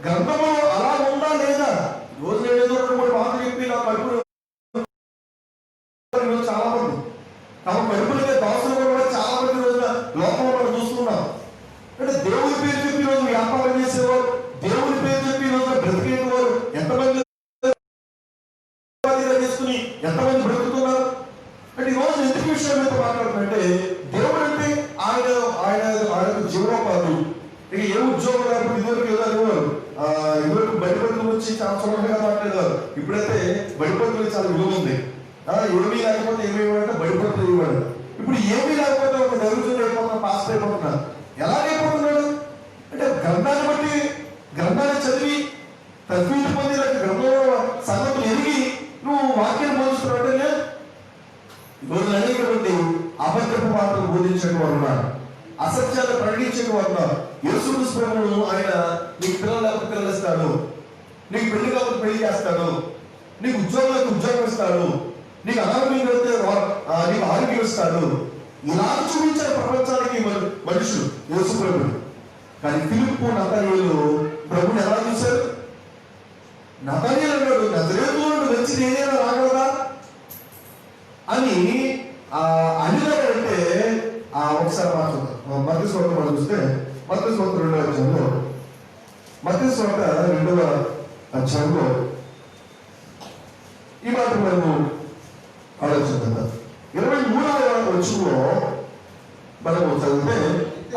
గ్రంథంలో అలా ఉందా లేదా? రోజు ఏదో 2-3 మాటలు చెప్పి నా కడుపు చాలా మంది తమ కడుపులకే దాసులు కూడా చాలా మంది రోజున లోకంలో మనం చూస్తున్నాం. అంటే దేవుని పేరు చెప్పి రోజు వ్యాపారం చేసేవారు, దేవుని పేరు చెప్పి రోజు బ్రతికేవారు ఎంతమంది చేసుకుని ఎంతమంది బ్రతుకుతున్నారు. అంటే ఈ రోజు ఎందుకు విషయం మీద మాట్లాడుతుందంటే, దేవుడు అంటే ఆయన ఆయన ఆయనకు జీవనోపాధి. ఇక ఏ ఉద్యోగం లేకపోతే ఇదివరకు ఏదో అనేవారు, ఇదివరకు బడిపత్రులు వచ్చి చాలా సులభంగా మాట్లాడేవారు. ఇప్పుడైతే బడిపత్రులు చాలా విలువ ఉంది. ఏమీ లేకపోతే ఏమేమంటే బడిపత్రులు ఇవ్వడు. ఇప్పుడు ఏమీ లేకపోతే ఒక దరిద్రుడు అయిపోతున్నా, పాస్ అయిపోతున్నా. ఎలాగైపోతున్నాడు అంటే, గ్రంథాన్ని బట్టి, గ్రంథాన్ని చదివి తద్వీలు పొంది, గ్రంథంలో సంగతులు ఎరిగి నువ్వు వాక్యాన్ని బోధిస్తున్నావు అంటే లేదు. ఈరోజు అనేక మంది అబద్ధపు మాటలు బోధించే వారు ఉన్నారు, అసత్యాలు ప్రకటించే వారు ఉన్నారు. యేసు క్రీస్తు ప్రభువును ఆయన నీకు పిల్లలు లేకపోతే పిల్లలు ఇస్తాడు, నీకు పెళ్లి కాకపోతే పెళ్లి చేస్తాడు, నీకు ఉద్యోగం ఉద్యోగం ఇస్తాడు, నీకు అనారోగ్యం అయితే నీకు ఆరోగ్యం ఇస్తాడు. ఇలా చూపించిన ప్రపంచానికి మనుషులు యేసు ప్రభువు. కానీ ఫిలిప్పు, నతనీయులు ప్రభుని ఎలా చూశారు? నతనీయులు అన్నాడు, నజరేతులో నుండి వచ్చింది ఏదైనా రాగలదా అని అడిగాడంటే, ఒకసారి మాట్లాడుతాం. మత్తయి సువార్త మనం చూస్తే, మత్తయి సువార్త 2వ అధ్యాయంలో, మత్తయి సువార్త 2వ అధ్యాయంలో ఈ మాట మనము ఆలోచిద్దాం. 23వ వచనంలో మనము చదివితే,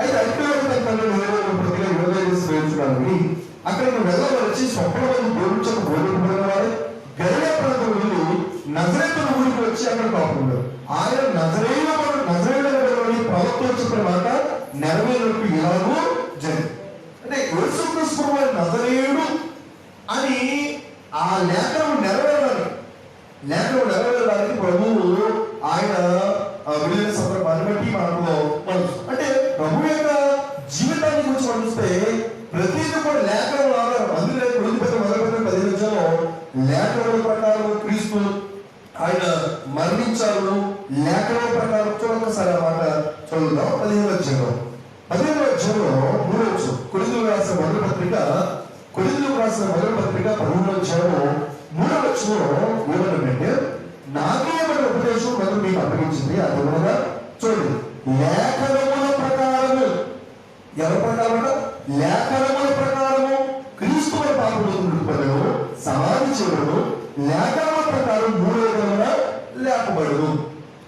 అయితే ప్రతిగా అక్కడికి వెళ్ళవలసి స్వప్నమందు బోధించక బోధింపబడిన వారు గలిలయ ప్రాంతం వెళ్ళి నజరేతు ఊరికి వచ్చి అక్కడ కాపుకున్నారు. ఆయన నజరేయుడని ప్రవక్తలు చెప్పిన మాట నెరవేరుకు ఇలాగూ జరిగింది. అంటే యేసుక్రీస్తు నజరేయుడు అని ఆ లేఖనం నెరవేరడానికి ప్రభువు ఆయన వెళ్ళిన సందర్భాన్ని బట్టి మనకు చూస్తే ప్రతిదీ కూడా లేఖనం ఆధారం. అందుకే మొదలుపెట్టిన 15 అధ్యాయంలో లేఖనముల ప్రకారం క్రీస్తు ఆయన మరణించారు. లేఖనం ప్రకారం చూడొకసారి ఆ మాట చదువుదాం. 15వ అధ్యాయంలో 3వ వచనం కొరింథీయులకు రాసిన మొదటి పత్రిక 15వ అధ్యాయము 3వ వచనం ఏమన్నాడంటే, నాకేమన్న ఉపదేశం మొదలు మీకు అప్పగించింది. అది కూడా చూడండి, లేఖనముల ప్రకారము. ఎవరి ప్రకారం? లేఖనముల ప్రకారము క్రీస్తు మన పాపములకు మృతిపడెను, సమాధి చేయబడెను, లేఖనముల ప్రకారం 3వ దినమున లేపబడెను.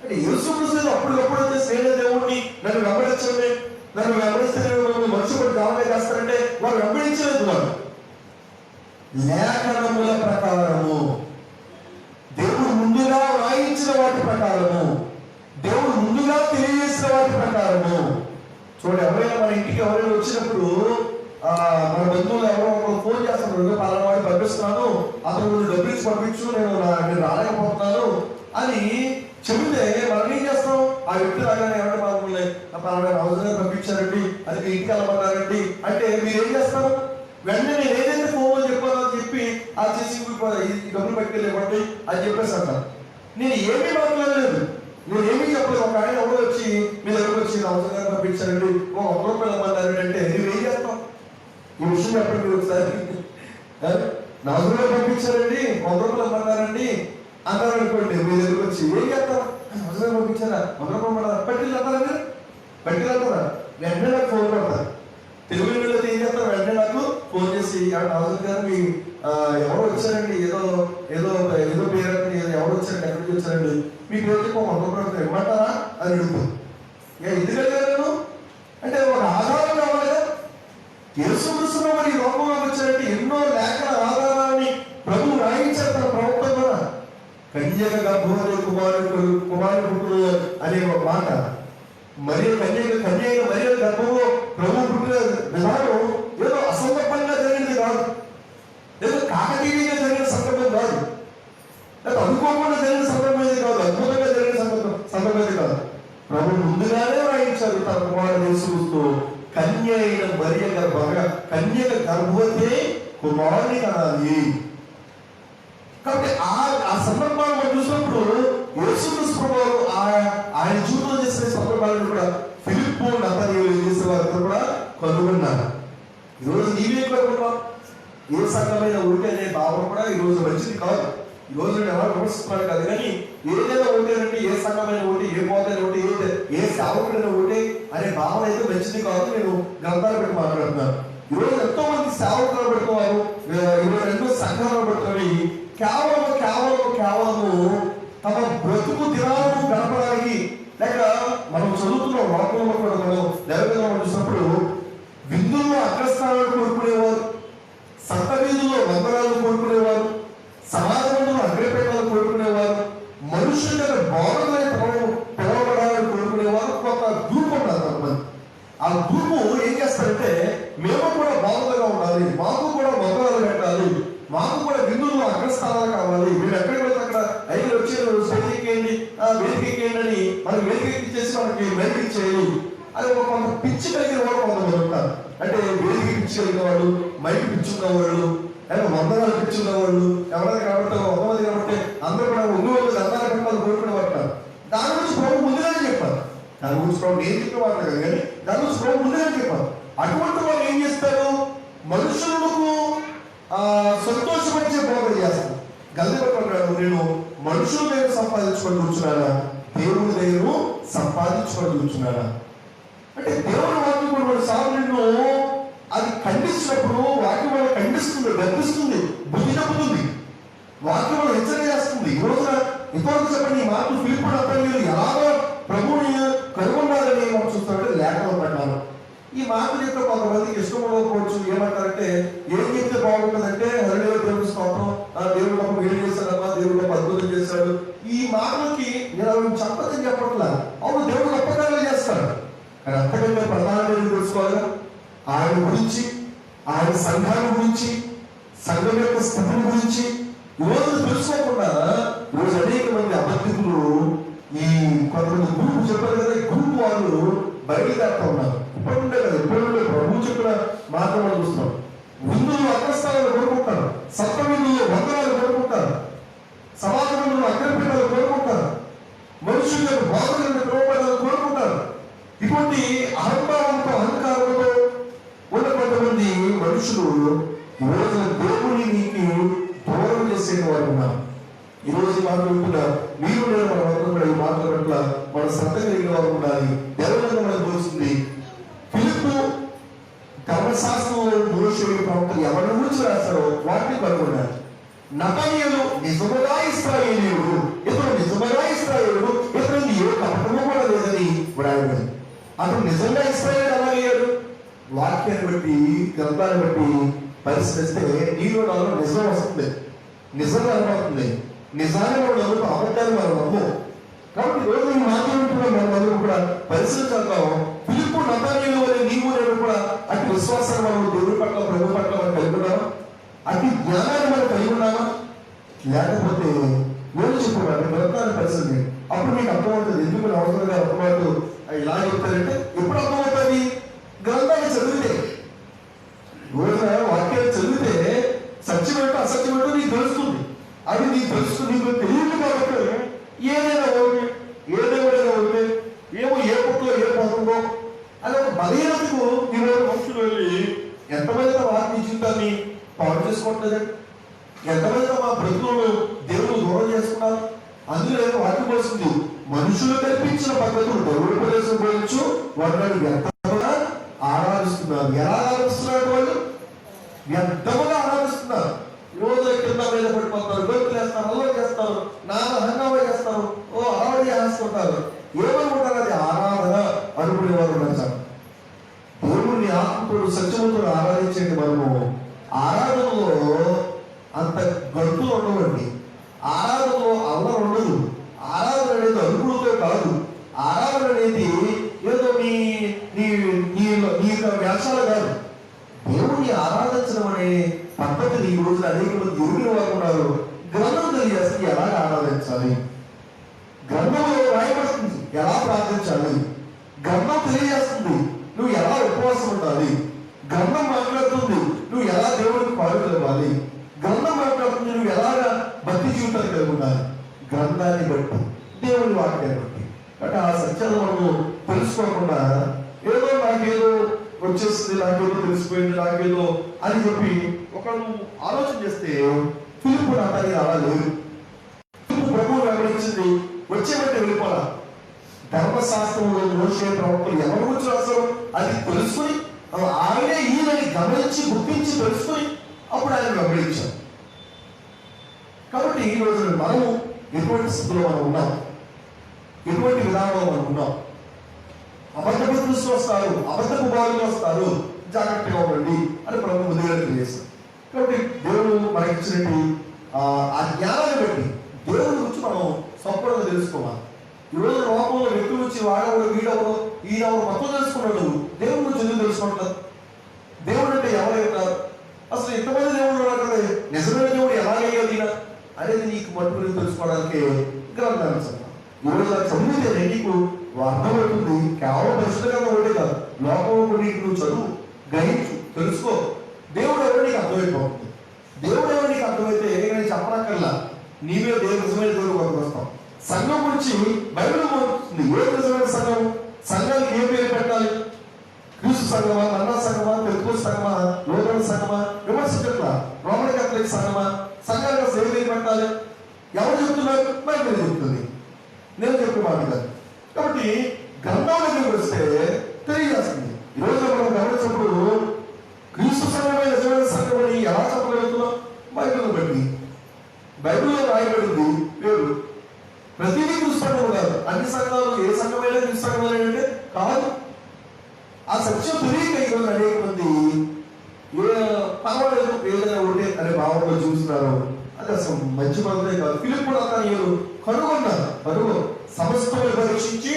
అంటే యేసుక్రీస్తు అప్పటికప్పుడు స్నేహ దేవుణ్ణి నన్ను వెంబడించండి, నన్ను వెంబడిస్తే మనుషులు కావాలే చేస్తారంటే వారు వెంబడించలేదు. వారు లేఖనముల ప్రకారము, దేవుడు ముందుగా వ్రాయించిన వాటి ప్రకారము, దేవుడు ముందుగా తెలియజేసిన వాటి ప్రకారము. చూడండి, ఎవరైనా మన ఇంటికి ఎవరైనా వచ్చినప్పుడు మన బంధువులు ఎవరో ఫోన్ చేస్తున్నారు, పలానా వాడిని పంపిస్తున్నాను, అతను డబ్బులు ఇచ్చి పంపించు, నేను రాలేకపోతున్నాను అని చెబితే మనం ఏం చేస్తాం? ఆ వ్యక్తి రాగానే ఎవరైనా బాగున్నాయి, పలానా అవసరం పంపించారండి, అది మీ ఇంటికి వెళ్ళమన్నారండి అంటే మీరు ఏం చేస్తారు? వెంటనే నేను ఏదైతే ఫోన్ చెప్పాలో అని చెప్పి ఆ చేసి ఈ డబ్బులు పట్టుకెళ్ళివ్వండి అని చెప్పేసి అంటాను. నేను ఏమీ మాట్లాడలేదు, నేను ఏమీ చెప్పలేదు. ఒక ఆయన ఎవరు వచ్చి మీ దగ్గరకు వచ్చి అవసరంగా పంపించారండి, ఒక 100 రూపాయలు ఇవ్వమన్నారండి అంటే నువ్వు ఏం చేస్తావు? ఈ విషయం చెప్పండి మీరు ఒకసారి. 4 రూపాయలు పంపించారండి, 100 రూపాయలు ఇవ్వమన్నారండి అన్నారు అనుకోండి, మీ దగ్గరకు వచ్చి ఏం చేస్తావు? అవసరంగా పంపించారా, 100 రూపాయలు ఇవ్వమన్నారా, పట్టుకెళ్ళి వెళ్తారా? మీరు పట్టుకెళ్ళి వెళ్తారా? వెంటనే నాకు ఫోన్ కొడతారు. తెలుగు వీళ్ళతో ఏం చేస్తారు? వెంటనే నాకు ఫోన్ చేసి అవసరం గారు మీ ఎవరు వచ్చారండి, ఏదో ఏదో ఏదో పేరండి, ఎవరు వచ్చారండి, ఎక్కడికి వచ్చారండి, మీ పేరు 100 రూపాయలు ఇవ్వమంటారా అని అడుగుతాను. ఎందుకు అడిగాను అంటే ఒక ఆధారం కావాలి కదా. యేసుక్రీస్తు మరి ఈ లోకంలోకి వచ్చారంటే ఎన్నో లేఖన ఆధారాన్ని ప్రభువు రాయించారు తన ప్రవక్త ద్వారా. కన్యక గర్భవతి కుమారుడు అనే ఒక మాట, మరియు కన్యక మరియు గర్భంలో ప్రభు పుట్టిన విధానం ఏదో అసందర్భంగా జరిగింది కాదు, ఏదో కాకతీయంగా జరిగిన సందర్భం కాదు, లేదా అనుకోకుండా జరిగిన సందర్భం కాదు, అద్భుతంగా జరిగిన సందర్భం కాదు. ప్రభు ముందుగానే రాయించారు తన కుమారుడు యేసుక్రీస్తు కన్య అయిన మరియ కన్యక గర్భవతి కుమారుని కనాలి. కాబట్టి ఆ సందర్భాన్ని మనం చూసినప్పుడు యేసుక్రీస్తు ప్రభువు ఆయన జీవితంలో చేసిన సందర్భాలను కూడా ఫిలిప్పు నతనీయులు చేసే వారితో కూడా కనుగొన్నారు. ఈరోజు నీవే కనుగొన్నావు. ఏ సంఘమైన ఉంటే అనే భావం కూడా ఈరోజు మంచిది కాదు. ఈ రోజు ఎవరు విమర్శిస్తున్నాడు కాదు, కానీ ఏదైనా ఉంటేనంటే ఏ సంఘమైన ఉంటే, ఏ పోతైనా ఉంటే, ఏ సేవకుడైనా ఉంటే అనే భావన అయితే మంచిది కాదు. నేను గ్రంథాలు పెట్టి మాట్లాడుతున్నాను. ఈరోజు ఎంతో మంది సేవకులు పెడుతున్నారు, ఈరోజు ఎన్నో సంఘాలు పెడుతున్నవి కేవలము తమ బ్రతుకు దినాలను గడపడానికి, లేక మనం చదువుతున్న వాక్యంలో కూడా మనం దైవజనం చూసినప్పుడు విందుల్లో అగ్రస్థానాలు కోరుకునేవారు, సంత వీధుల్లో వందనాలు కోరుకునేవారు, సమాజంలో అగ్రపేటలు కోరుకునేవారు, మనుషుల బోధనలై పిలవబడాలని కోరుకునేవారు. ఒక గ్రూప్ ఉన్నారు కొంతమంది. ఆ గ్రూపు ఏం చేస్తారంటే, మేము కూడా బాధలుగా ఉండాలి, మాకు కూడా వందనాలు పెట్టాలి, మాకు కూడా విందుల్లో అగ్రస్థానాలు కావాలి, మీరు ఎక్కడికి వెళ్తే అక్కడ ఐదు వచ్చి వేదికేయండి అని మనకి వేదిక మనకి మైక్ ఇచ్చేయాలి. అది ఒక కొంత పిచ్చి కలిగిన వాడు కొంతమంది ఉంటారు. అంటే వేదిక పిచ్చి కలిగిన వాళ్ళు, మైక్ పిచ్చున్న వాళ్ళు, లేదా వందనాలు పిచ్చున్న వాళ్ళు, ఎవరైనా కాబట్టి 100 మంది కాబట్టి అందరూ కూడా 100 దండాలు పెట్టాలి కోరుకునే పడతారు. దాని గురించి ప్రభు ముందుగానే చెప్పారు. దాని గురించి ప్రభు ఏం చెప్పే వాళ్ళు కదా, కానీ దాని గురించి ప్రభు ముందుగానే చెప్పారు. అటువంటి వాళ్ళు ఏం చేస్తారు? మనుషులకు సంతోషపరిచే బోధ చేస్తారు. గల్లిపడ్డాడు, నేను మనుషుల దగ్గర సంపాదించుకొని కూర్చున్నానా, దేవుడి దగ్గర సంపాదించుకొని కూర్చున్నానా అంటే దేవుడి వాక్యం కొన్ని సార్లు నిన్ను అది ఖండించినప్పుడు వాక్యం వల్ల ఖండిస్తుంది, గర్భిస్తుంది, బుద్ధి చెబుతుంది, వాక్యం వల్ల హెచ్చరిక చేస్తుంది. ఈ రోజున ఇంతవరకు చెప్పండి, ఈ మాటలు ఫిలిప్పు అర్థం ఎలాగో ప్రభువుని కనుగొన్నారని మనం చూస్తామంటే లేఖల ప్రకారం. ఈ మాటలు యొక్క కొంతమందికి ఇష్టం ఉండకపోవచ్చు. ఏమంటారంటే, ఏం చెప్తే బాగుంటుందంటే హరిదేవ దేవుడి స్తోత్రం, దేవుడు గొప్ప వేడి చేశాడమ్మా, దేవుడు గొప్ప అద్భుతం చేశాడు. ఈ మాటలకి నేను చెప్పదని చెప్పట్లా, అవును దేవుడు గొప్ప కార్యాలు చేస్తాడు, కానీ అంతకంటే ప్రధానమైన తెలుసుకోవాలి ఆయన గురించి, ఆయన సంఘాన్ని గురించి, సంఘం యొక్క స్థితిని గురించి. ఈరోజు తెలుసుకోకుండా ఈరోజు అనేక మంది అబద్ధికులు ఈ కొంతమంది గ్రూప్ చెప్పారు కదా, ఈ గ్రూప్ వాళ్ళు బయలుదేరుతూ ఉన్నారు. ఇప్పుడుండే కదా, ఇప్పుడు ప్రభు చెప్పిన మాట మనం చూస్తాం. విందులు అగ్రస్థానాలు కోరుకుంటారు, సప్త విందులు వందనాలు కోరుకుంటారు, సమాజ విందులు అగ్రపీఠాలు కోరుకుంటారు, మనుషుల యొక్క బాధలను క్రమపడాలని కోరుకుంటారు. ఇటువంటి అహంభావంతో అహంకారంతో ఉన్న కొంతమంది మనుషులు ఈరోజు దేవునికి దూరం చేసే వారు ఉన్నారు. ఈరోజు మాట్లాడుతున్నా మీరు నేను మన వద్ద కూడా ఈ మాటల పట్ల మన శ్రద్ధ కలిగిన వారు ఉండాలి. దేవుడు మనకు తెలుస్తుంది. ఫిలిప్పు ధర్మశాస్త్రంలో మోషే ప్రవక్తలు ఎవరిని గురించి రాస్తారో వాటిని కనుగొన్నారు. నతనీయులు నిజముగా ఇశ్రాయేలీయుడు, ఇతడు నిజముగా ఇశ్రాయేలుడు, ఇతడు ఏ కపటము కూడా లేదని వ్రాయబడింది. అతను నిజంగా ఇశ్రాయేలుడు అలాగయ్యాడు. వాక్యాన్ని బట్టి గ్రంథాన్ని బట్టి పరిశీలిస్తే నీలో నాలో నిజం వస్తుంది, నిజం కనబడుతుంది. నిజాన్ని మనం నమ్ముతూ అబద్ధాన్ని మనం నమ్ము. కాబట్టి ఈరోజు ఈ మాట్లాడుతున్న మనం కూడా పరిశీలించాం. ఫిలిప్పు నతనీయులు అనే నీవు నేను కూడా అటు విశ్వాసాన్ని మనం దేవుడి పట్ల ప్రభు పట్ల మనం కలిగి ఉన్నామా? అటు జ్ఞానాన్ని మనం కలిగి ఉన్నామా? లేకపోతే నేను చెప్పుకున్నాను గ్రంథాన్ని పరిశీలి, అప్పుడు మీకు అర్థమవుతుంది. ఎందుకు అవసరంగా అర్థమవుతూ ఇలా చెప్తారంటే ఎప్పుడు అర్థమవుతుంది? గ్రంథాన్ని చదివితే, రోజున వాక్యాన్ని చదివితే సత్యం ఏంటో అసత్యం ఏంటో నీకు తెలుస్తుంది. అది నీకు తెలుస్తుంది, నీకు తెలియదు. కాబట్టి ఏదైనా ఓకే, ఏదేమైనా ఓకే, ఏమో ఏ పుట్లో ఏ పోతుందో అది ఒక బలహీనతకు ఈరోజు మనుషులు వెళ్ళి ఎంతమంది వాక్య జీవితాన్ని పాడు చేసుకోవట్లేదండి. ఎంతమంది మా బ్రతుకులను దేవుడు దూరం చేసుకున్నారు. అందులో వాక్యం వస్తుంది, మనుషులు కల్పించిన పద్ధతులు దేవుడి ప్రదేశం గురించి వాళ్ళని వ్యర్థముగా ఆరాధిస్తున్నారు. ఎలా ఆరాధిస్తున్నారు? వాళ్ళు వ్యర్థముగా ఆరాధిస్తున్నారు. ఈరోజు కింద మీద పడిపోతారు, గొంతులు వేస్తారు, అల్లరి చేస్తారు, నాన్న హంగామా చేస్తారు, ఓ అలవాటు చేస్తుంటారు. ఏమనుకుంటారు? అది ఆరాధన అనుకునేవారు ఉన్నారు. దేవుడిని ఆత్మతో సత్యముతో ఆరాధించండి. మనము ఆరాధనలో అంత గంతులు ఉండవండి. ఆరాధనలో అల్లరి ఉండదు. ఆరాధన అనేది అరుపులతో కాదు. ఆరాధన అనేది ఏదో నీ నీ వ్యాసాలు కాదు. దేవుడిని ఆరాధించడం అనే పద్ధతిని ఈ రోజున అనేక మంది ఎరిగిన వారు ఉన్నారు. గ్రంథం తెలియజేస్తుంది ఎలాగ ఆరాధించాలి, గ్రంథంలో రాయబడుతుంది ఎలా ప్రార్థించాలి, గ్రంథం తెలియజేస్తుంది నువ్వు ఎలా ఉపవాసం ఉండాలి, గ్రంథం మాట్లాడుతుంది నువ్వు ఎలా దేవుడికి పాల్గొనాలి, గ్రంథం మాట్లాడుతుంది నువ్వు ఎలాగా భక్తి జీవితాన్ని కలిగి ఉండాలి. గ్రంథాన్ని బట్టి, దేవుని వాక్యాన్ని బట్టి. అంటే ఆ సత్యాలు మనము తెలుసుకోకుండా ఏదో నాకేదో వచ్చేస్తుంది, నాకేదో తెలిసిపోయింది, నాకేదో అని చెప్పి ఒకళ్ళు ఆలోచన చేస్తే ఫిలిప్పు నాటానికి అలా లేదు. ఫిలిప్పు ప్రభువు వెంబడించింది, వచ్చేబట్టి వెళ్ళిపోలా. ధర్మశాస్త్రంలో మోషే ప్రవక్తలు ఎవరి గురించి రాస్తారో అది తెలుసుకుని ఆయనే ఈయనని గమనించి గుర్తించి తెలుసుకుని అప్పుడు ఆయన వెంబడించారు. కాబట్టి ఈ రోజు మనము ఎటువంటి స్థితిలో మనం ఉన్నాం, ఎటువంటి విధానంలో మనం ఉన్నాం. అబద్ధపు దృష్టి వస్తారు, అబద్ధపు బాధలు వస్తారు, జాగ్రత్తగా ఉండండి అని ప్రభు ముందుగా తెలియజేస్తారు. కాబట్టి దేవుడు మనకి ఇచ్చినట్టు ఆ జ్ఞానాన్ని బట్టి దేవుడి గురించి మనం సంపూర్ణంగా తెలుసుకోవాలి. ఈరోజు లోకంలో వ్యక్తుల నుంచి వాడవరు, వీడవరు, ఈయనవరు మొత్తం తెలుసుకున్నాడు. దేవుడి గురించి ఎందుకు తెలుసుకుంటారు? దేవుడు అంటే ఎవరైనారు? అసలు ఎంతమంది దేవుడు ఉన్నాడు? నిజమైన దేవుడు ఎలాగయ్యో దీన అనేది నీకు మట్టుకుని తెలుసుకోవడానికి గ్రంథాన్ని చదవాలి. ఈరోజు చదివితే నీకు అర్థమవుతుంది. కేవలం పరిశుద్ధంగా ఒకటే కాదు, లోకంలో నీకు నువ్వు చదువు, గ్రహించు, తెలుసుకో. దేవుడు ఎవరు నీకు అర్థమైపోతుంది. దేవుడు ఎవరు నీకు అర్థమైతే నేను చెప్పనక్కర్లా, నీవే దేవుడు నిజమైన దేవుడు కొనుకొస్తాం. సంఘం గురించి బైబిల్ పోతుంది. ఏ నిజమైన సంఘం? సంఘానికి ఏ పేరు పెట్టాలి? క్రీస్తు సంఘమా, మన్నా సంఘమా, పెద్దకోస్ సంఘమా, లోకల్ సంఘమా, విమర్శించట్లా. రోమన్ కాథలిక్ సంఘమా? సంఘానికి సేవ పేరు పెట్టాలి. ఎవరు చెప్తున్నారు? బైబిల్ చెప్తుంది, నేను చెప్పుకోవాలి కాదు. కాబట్టి గ్రంథం దగ్గరికి వస్తే తెలియజేస్తుంది. ఈరోజు మనం గమనించినప్పుడు క్రీస్తు సంఘమే నిజమైన సంఘం అని ఎలా చెప్పగలుగుతున్నాం? బైబిల్ని బట్టి. బైబిల్లో రాయబడింది పేరు. ప్రతిదీ క్రీస్తు సంఘం కాదు. అన్ని సంఘాలు ఏ సంఘమైనా క్రీస్తు సంఘం అంటే కాదు. ఆ సత్యం తెలియక ఈరోజు అనేక మంది పర్వాలేదు ఏదైనా ఉంటే అనే భావంలో చూస్తున్నారు. అది అసలు మంచి పద్ధతే కాదు. ఫిలిప్పు అతను కనుగొన్నారు. సమస్తము పరీక్షించి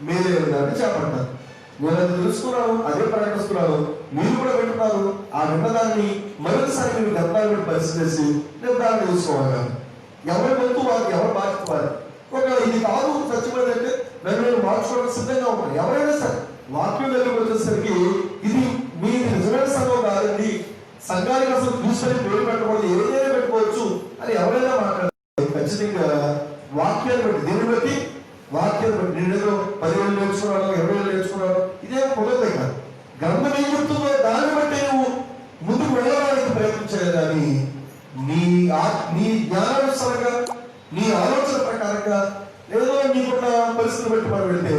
మీరే దాన్ని చేపట్టారు. నేను అది తెలుసుకున్నాను, అదే ప్రకటిస్తున్నాను, మీరు కూడా వింటున్నారు. ఆ విన్నదాన్ని మరొకసారి మీరు గ్రంథాలను పరిశీలించి నిర్ధారణ చేసుకోవాలి. ఎవరి వంతు వారు, ఎవరు బాధ్యత వారు. ఒకవేళ ఇది కాదు సత్యమైనది అంటే నేను మార్చుకోవడానికి సిద్ధంగా ఉంటాను. ఎవరైనా సరే వాక్యం దగ్గరకు వచ్చేసరికి ఇది మీ నిజమైన సంఘం కాదండి, సంఘానికి అసలు క్రీస్తుని పేరు పెట్టకూడదు, ఏదైనా పెట్టుకోవచ్చు అని ఎవరైనా మాట్లాడారు. ఖచ్చితంగా వాక్యాన్ని బట్టి, దీన్ని బట్టి వాక్యాన్ని బట్టి నేనేదో 10 ఏళ్ళు నేర్చుకున్నాను, 20 ఏళ్ళు నేర్చుకున్నాను, ఇదే కుదరదే కాదు. గ్రంథం ఏం చెప్తుందో దాన్ని బట్టి నువ్వు ముందుకు వెళ్ళడానికి ప్రయత్నించాలి. కానీ నీ జ్ఞానానుసారంగా, నీ ఆలోచన ప్రకారంగా ఏదో నీకున్న పరిస్థితులు బట్టి మనం వెళ్తే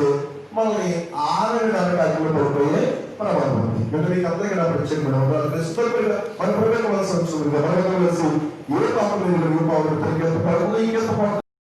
మనల్ని ఆగడానికి అడ్డు పడిపోయే ప్రమాదం ఉంది. మీకు అందరికీ నా ప్రత్యేక మన ప్రవేశ ఏ పాపం లేదు,